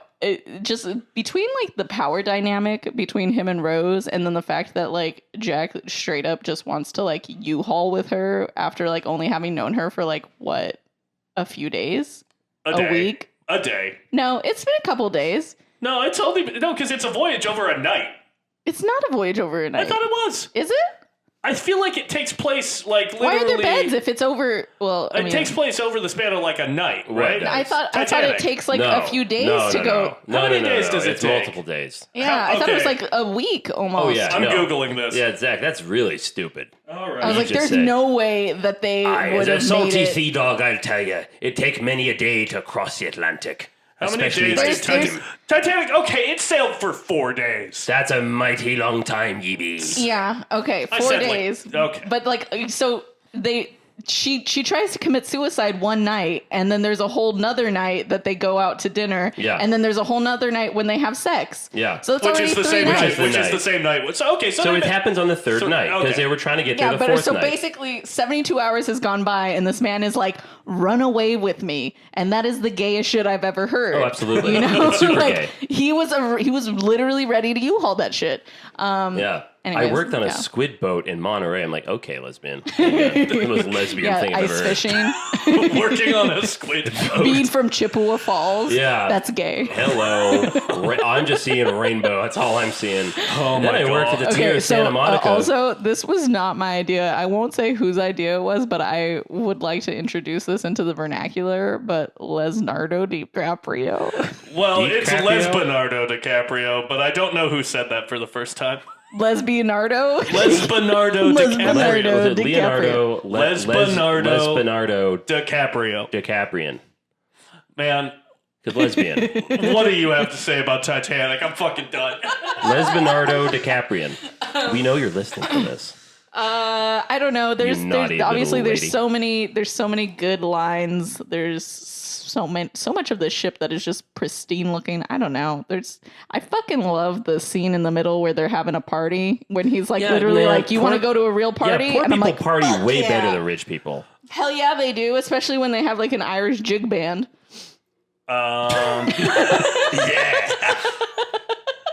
Just between like the power dynamic between him and Rose, and then the fact that like Jack straight up just wants to like U-Haul with her after like only having known her for like what, a few days, a week. a day. No, it's been a couple days. No, it's only because it's a voyage over a night. It's not a voyage over a night. I thought it was. Is it? I feel like it takes place like literally. Why are there beds if it's over? Well, I It mean, takes place over the span of like a night, right? I thought it Titanic. takes like a few days to go. How many days does it it's take? multiple days. Yeah, I thought it was Okay. like a week almost. Oh yeah, I'm no. Googling this. Yeah, Zach, that's really stupid. All right. I was like, just there's say. no way that they would have made it. sea dog, I'll tell you. It take many a day to cross the Atlantic. How many especially days by did steam. Titanic? Okay, it sailed for 4 days. That's a mighty long time, ye be. Yeah. Okay. I 4 said, like, days. okay. But like, so she tries to commit suicide one night, and then there's a whole nother night that they go out to dinner. Yeah. And then there's a whole nother night when they have sex. Yeah. So it's Which already is the 3 same nights. night. Which is night. the same night. So okay, So it happens on the third So- night because okay. they were trying to get Yeah, there the but fourth so night. basically 72 hours has gone by and this man is like, run away with me. And that is the gayest shit I've ever heard. Oh, absolutely. You know, It's super like gay. he was literally ready to U-haul that shit. Yeah. Anyways, I worked on a yeah. squid boat in Monterey. I'm like, okay, lesbian. Yeah, the most lesbian Yeah, thing I've ice ever heard. fishing, working on a squid boat. being from Chippewa Falls. Yeah. That's gay. Hello. I'm just seeing rainbow. That's all I'm seeing. Oh Then my I worked at god. the Tier Okay, of Santa so Monica. also, this was not my idea. I won't say whose idea it was, but I would like to introduce this into the vernacular. But Leonardo DiCaprio. Well, it's DiCaprio? Lesbonardo DiCaprio, but I don't know who said that for the first time. Lesbianardo. Lesbonardo DiCaprio. Was it DiCaprio. Leonardo? Lesbonardo. Lesbonardo DiCaprio. DiCaprian. Man, Good lesbian. what do you have to say about Titanic? I'm fucking done. Lesbonardo DiCaprian. We know you're listening to this. I don't know. There's naughty obviously little there's so many good lines. There's so much of the ship that is just pristine looking. I don't know. I fucking love the scene in the middle where they're having a party when he's like Yeah, literally man, like, you want to go to a real party? Yeah, poor And I'm people like, party fuck way yeah. better than rich people. Hell yeah, they do, especially when they have like an Irish jig band. Yeah.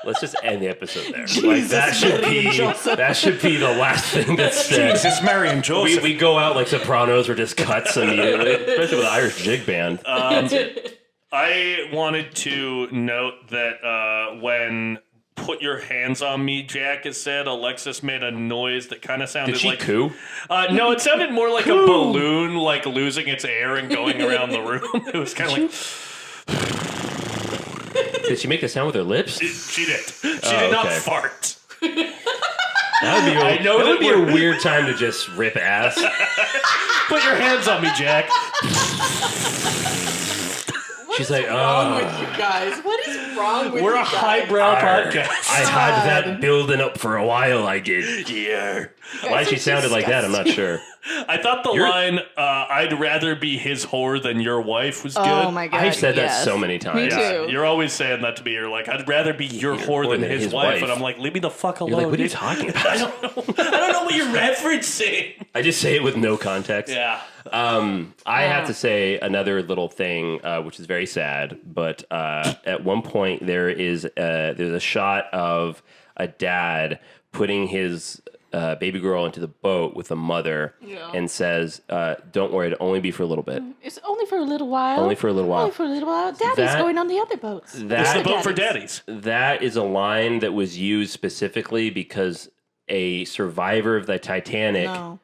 Let's just end the episode there. Like that should be the last thing that's said. Jesus, Mary and Joseph. We go out like Sopranos or just cuts immediately, especially with the Irish jig band. I wanted to note that when "Put Your Hands on Me," Jack is said, Alexis made a noise that kind of sounded Did she like coo? No, it sounded more like a balloon, like losing its air and going around the room. It was kind of like Did she make the sound with her lips? she did. She did not okay. fart. That would be I know that that would be a we're- weird time to just rip ass. Put your hands on me, Jack. She's like, wrong oh, with you guys? What is wrong with We're you a guys? highbrow I podcast. had that building up for a while. I did. Yeah. Why she sounded like that, I'm not sure. I thought the line, "I'd rather be his whore than your wife" was good. Oh my god. I've said that yes. so many times. Me too. You're always saying that to me. You're like, "I'd rather be your whore than his wife," and I'm like, "Leave me the fuck alone." You're like, what are you dude. talking I about? don't know. I don't know what you're referencing. I just say it with no context. Yeah. I have to say another little thing, which is very sad. But at one point, there's a shot of a dad putting his baby girl into the boat with a mother, and says, "Don't worry, it'll only be for a little bit." It's only for a little while. Only for a little while. Only for a little while. Daddy's That- going on the other boats. It's the That boat for daddies. that is a line that was used specifically because a survivor of the Titanic No.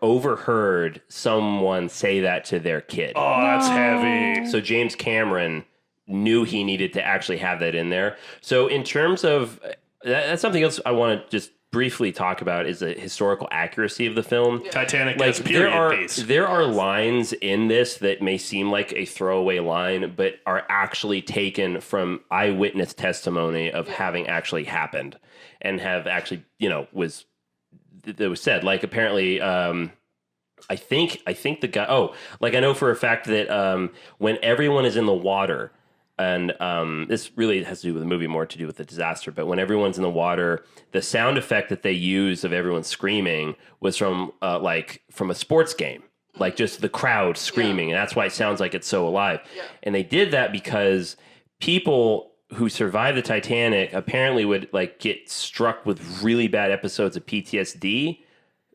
overheard someone say that to their kid. Oh, that's heavy. So James Cameron knew he needed to actually have that in there. So in terms of that's something else I want to just briefly talk about is the historical accuracy of the film. Titanic Like is period piece. there are lines in this that may seem like a throwaway line, but are actually taken from eyewitness testimony of having actually happened and have actually, was said. Like apparently, I think the guy. Oh, like I know for a fact that when everyone is in the water. And this really has to do with the movie, more to do with the disaster. But when everyone's in the water, the sound effect that they use of everyone screaming was from a sports game, like just the crowd screaming, and that's why it sounds like it's so alive. Yeah. And they did that because people who survived the Titanic apparently would like get struck with really bad episodes of PTSD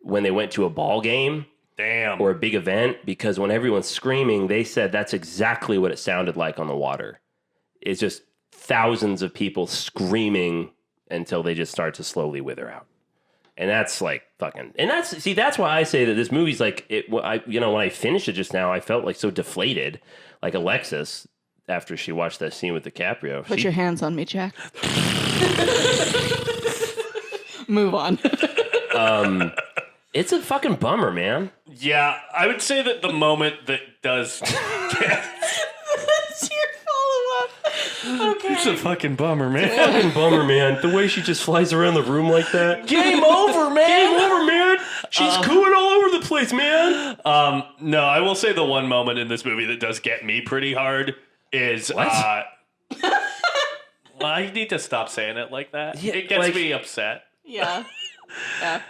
when they went to a ball game. Damn. Or a big event, because when everyone's screaming, they said that's exactly what it sounded like on the water. It's just thousands of people screaming until they just start to slowly wither out. And that's like fucking, and that's why I say that this movie's like, when I finished it just now, I felt like so deflated, like Alexis, after she watched that scene with DiCaprio. Put your hands on me, Jack. Move on. It's a fucking bummer, man. Yeah, I would say that the moment that does That's your follow-up. Okay. it's a fucking bummer, man. Fucking bummer, man. The way she just flies around the room like that. Game over, man. Game over, man. She's cooing all over the place, man. No, I will say the one moment in this movie that does get me pretty hard is What? Well, I need to stop saying it like that. Yeah, it gets like- me upset. Yeah. Yeah.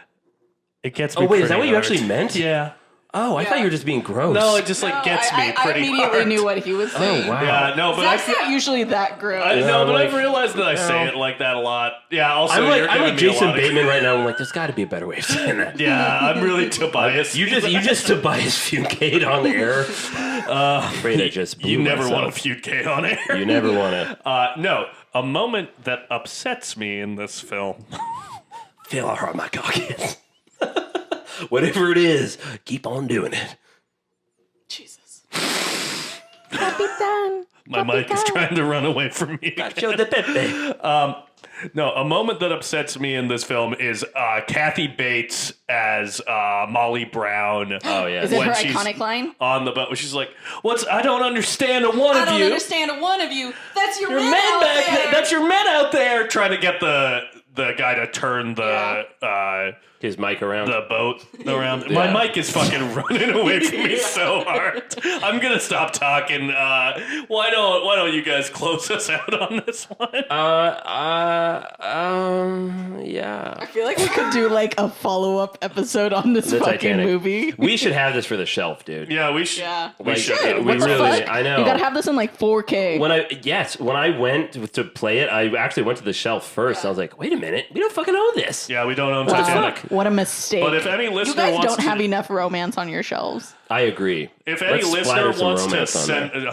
It gets me. Oh wait, is that pretty what you hard. actually meant? Yeah. Oh, I thought you were just being gross. No, it just like No, gets me I pretty immediately hard. knew what he was saying. Oh wow. Yeah, no, but I That's feel. not usually that gross. No, but like- I've realized that I say it like that a lot. Yeah, also, I'm you're like giving me a Jason lot of- Bateman right now. I'm like, there's got to be a better way of saying that. Yeah, I'm really Tobias. You just Tobias Fugate on air. Afraid I just blew You never myself. want to fugate on air. You never want to. No, a moment that upsets me in this film. Feel how hard my cock is. Whatever it is, keep on doing it. Jesus. My mic is trying to run away from me. Show the pepe. No, a moment that upsets me in this film is Kathy Bates as Molly Brown. Oh yeah. Is it When her she's iconic line? on the boat, where she's like, I don't understand a one I of don't you. understand a one of you. That's your, Your man men out back there. there. That's your men out there trying to get the guy to turn the His mic around. the boat around. Yeah. My mic is fucking running away from me so hard. I'm gonna stop talking. Why don't you guys close us out on this one? Yeah. I feel like we could do like a follow-up episode on this The fucking Titanic. movie. We should have this for the shelf, dude. Yeah, we should. Yeah. We should. Dude, we what the really- fuck? I know. You gotta have this in like 4K. When I went to play it, I actually went to the shelf first. I was like, wait a minute, we don't fucking own this. Yeah, we don't own Wow. Titanic. What a mistake. But if any you listener guys wants don't to, have enough romance on your shelves. I agree. if any Let's listener splatter some wants to romance on send, there.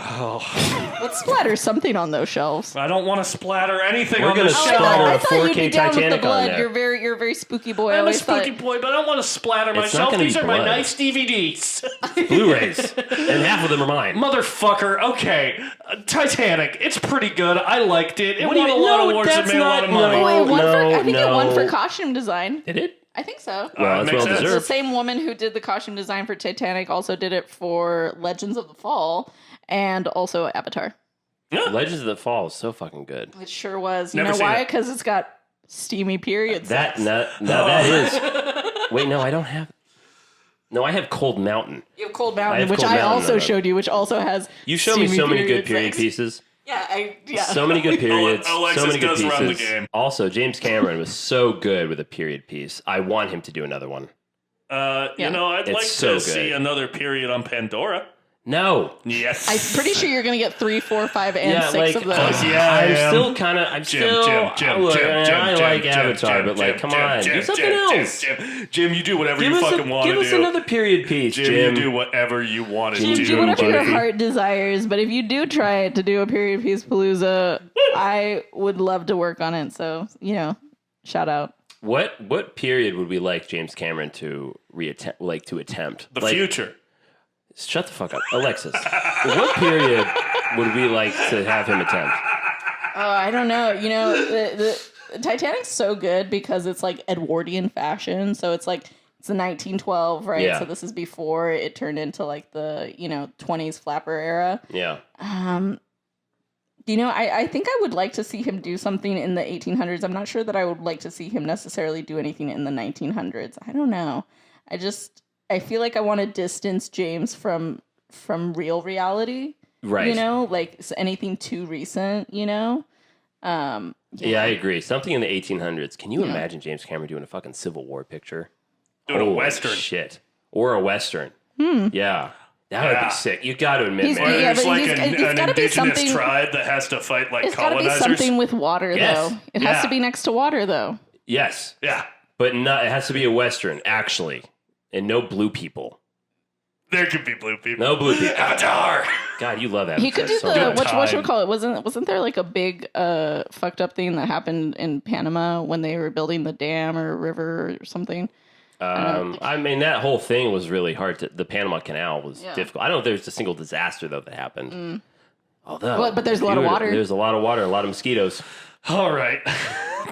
Let's splatter something on those shelves. I don't want to splatter anything We're on gonna the splatter shelf. a I thought you'd 4K be down with the Titanic on blood. there. You're a very spooky boy. I I'm a always spooky thought, boy, but I don't want to splatter my It's not shelf. gonna These be are my blood. nice DVDs. Blu-rays, and half of them are mine. Motherfucker. Okay, Titanic. It's pretty good. I liked it. It What do won you- a lot no, of awards and that's made a lot of not- money. oh, wait, I think it won no. for costume design. Did it? I think so. Well, makes it's well sense. The deserved. same woman who did the costume design for Titanic also did it for Legends of the Fall and also Avatar. Legends of the Fall is so fucking good. It sure was. You Never know seen why? it. Because it's got steamy periods. That is. Wait, no, I don't have. No, I have Cold Mountain. You have Cold I Mountain, have which Cold I Mountain, also though. showed you, which also has. You show me so many good steamy period sex. pieces. Yeah, So many good periods. Alexis so many good does pieces. run the game. Also, James Cameron was so good with a period piece. I want him to do another one. You know, I'd It's like so to see good. another period on Pandora. No. Yes. I'm pretty sure you're gonna get 3, 4, 5, and Yeah, 6 like, of those. yeah, I I'm am. still kind of. I'm Jim, still. Jim, look, Jim, I Jim, like Jim, Avatar, Jim, but like, Jim, come Jim, on, Jim, do something Jim, else. Jim, you do whatever Give you us, fucking want to give do. us another period piece, Jim, Jim. you do whatever you want to Jim, do. do whatever your buddy. heart desires, but if you do try to do a period piece palooza, I would love to work on it. So, shout out. What period would we like James Cameron to attempt? The Like, future. Shut the fuck up, Alexis. What period would we like to have him attempt? Oh, I don't know. The Titanic's so good because it's like Edwardian fashion. So it's like it's the 1912, right? Yeah. So this is before it turned into like the 20s flapper era. Yeah. I think I would like to see him do something in the 1800s. I'm not sure that I would like to see him necessarily do anything in the 1900s. I don't know. I feel like I want to distance James from real reality. Right. Like anything too recent, Yeah, I agree. Something in the 1800s. Can you imagine James Cameron doing a fucking Civil War picture? Doing a Holy Western. Shit. Or a Western. Yeah. That would Yeah. be sick. You got to admit, He's- man. yeah, It's but like it's an gotta be indigenous something- tribe that has to fight like It's got to be colonizers. something with water, Yes. though. It has Yeah. to be next to water, though. Yes. Yeah. But not, it has to be a Western, actually. And no blue people. There could be blue people. No blue people. Avatar. God, you love Avatar. He could do so the much. what should we call it? Wasn't there like a big fucked up thing that happened in Panama when they were building the dam or river or something? I mean, that whole thing was really hard. The Panama Canal was Yeah. difficult. I don't know if there's a single disaster though that happened. Although, But there's a lot of water. There's a lot of water, a lot of mosquitoes. All right.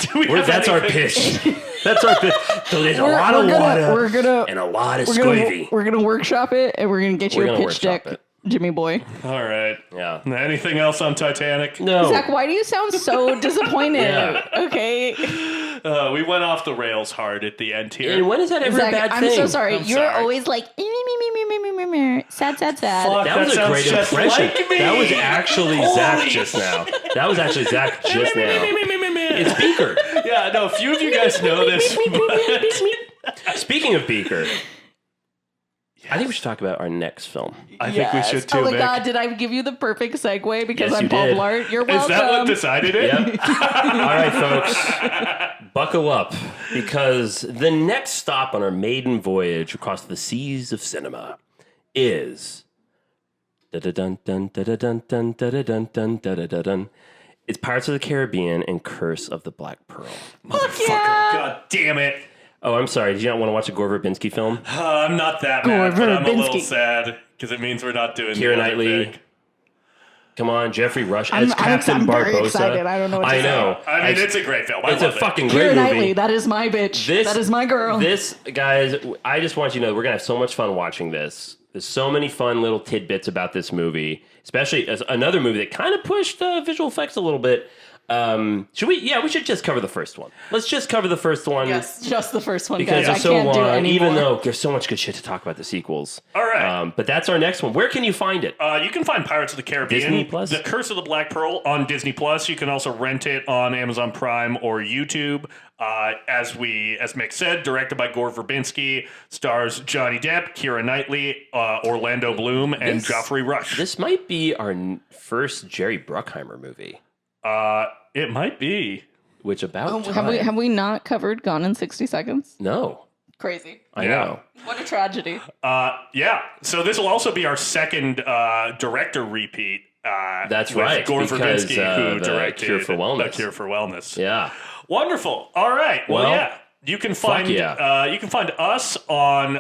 Do we have That's our anything- pitch. That's our pitch. So there's a lot of water We're gonna and a lot of we're squavy. gonna workshop it, and we're gonna get you We're a gonna pitch workshop deck, it. Jimmy boy. All right. Yeah. Anything else on Titanic? No. Zach, why do you sound so disappointed? Yeah. Okay, We went off the rails hard at the end here. And when is that ever Zach, a bad I'm thing? so sorry. I'm You're sorry. always like sad. Fuck, That was a sounds great just impression. like me. That was actually Zach Holy just now. That was actually Zach just now. It's Beaker. Yeah, no, a few of you guys know this. But Speaking of Beaker, I think we should talk about our next film. I think we should too, Oh my Mick. god, did I give you the perfect segue because Yes, I'm you Paul did. Blart? You're welcome. Is that what decided it? Yep. All right, folks, buckle up because the next stop on our maiden voyage across the seas of cinema is da-da-dun-dun, da-da-dun-dun, da-da-dun-dun, da-da-dun-dun. It's Pirates of the Caribbean and Curse of the Black Pearl. Motherfucker. God damn it. Oh, I'm sorry. Did you not want to watch a Gore Verbinski film? I'm not that mad, but I'm a little Verbinski. sad because it means we're not doing Keira the other Knightley. thing. Come on, Jeffrey Rush as I'm Captain very Barbossa. excited. I don't know what to I say. know. I mean, it's a great film. I It's a love it. fucking great Keira movie. Knightley, that is my bitch. That is my girl. This, guys, I just want you to know we're going to have so much fun watching this. There's so many fun little tidbits about this movie, especially as another movie that kind of pushed visual effects a little bit. Should we? Yeah, we should just cover the first one. Let's just cover the first one. Yes, just the first one, Because guys. I it's so can't do it long, anymore. even though there's so much good shit to talk about the sequels. All right. But that's our next one. Where can you find it? You can find Pirates of the Caribbean, Disney Plus? The Curse of the Black Pearl on Disney Plus. You can also rent it on Amazon Prime or YouTube. As Mick said, directed by Gore Verbinski, stars Johnny Depp, Keira Knightley, Orlando Bloom, and Geoffrey Rush. This might be our first Jerry Bruckheimer movie. It might be. Which about time. have we not covered Gone in 60 Seconds? No, Crazy. I know. What a tragedy. Yeah. So this will also be our second director repeat. That's with right, Gore because, Verbinski, who the directed Cure for Wellness. The Cure for Wellness. Yeah. Wonderful. All right. Well, Well, yeah. You can find you can find us on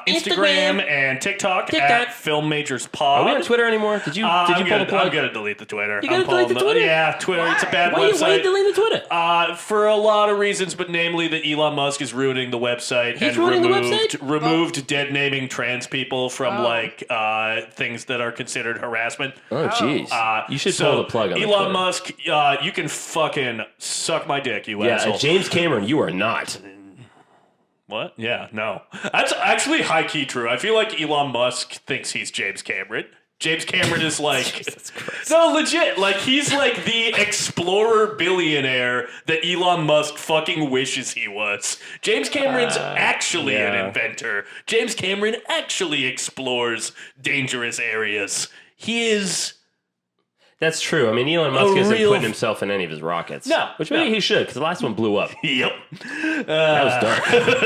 Instagram and TikTok at Film Majors Pod. Are we on Twitter anymore? Did you pull the plug? I'm gonna delete the Twitter. You gotta I'm delete the pulling Twitter? Yeah, Twitter. It's a bad Why website. are you delete the Twitter? For a lot of reasons, but namely that Elon Musk is ruining the website He's ruining the website? removed dead naming trans people from things that are considered harassment. Oh, jeez. You should pull the plug on the Elon Twitter. Musk, you can fucking suck my dick, you Yeah, asshole. James Cameron, you are not. What? Yeah, no. That's actually high key true. I feel like Elon Musk thinks he's James Cameron. James Cameron is like, no, legit. Like, he's like the explorer billionaire that Elon Musk fucking wishes he was. James Cameron's actually an inventor. James Cameron actually explores dangerous areas. He is. That's true. I mean, Elon Musk isn't real- putting himself in any of his rockets. No, Which maybe he should, because the last one blew up. Yep. That was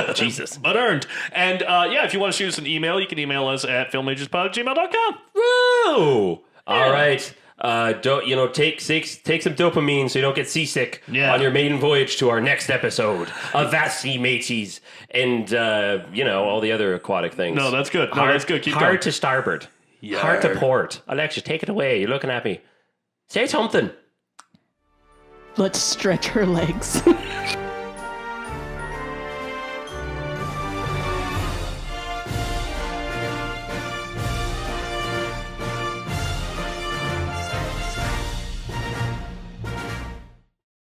dark. Jesus. But earned. And if you want to shoot us an email, you can email us at filmmagerspod@gmail.com. Woo! All right. Don't take some dopamine so you don't get seasick on your maiden voyage to our next episode of Vasti Mateys and all the other aquatic things. No, that's good. No, that's good. Keep hard going. to starboard. Hard to port. Alexa, take it away. You're looking at me. Say something. Let's stretch her legs.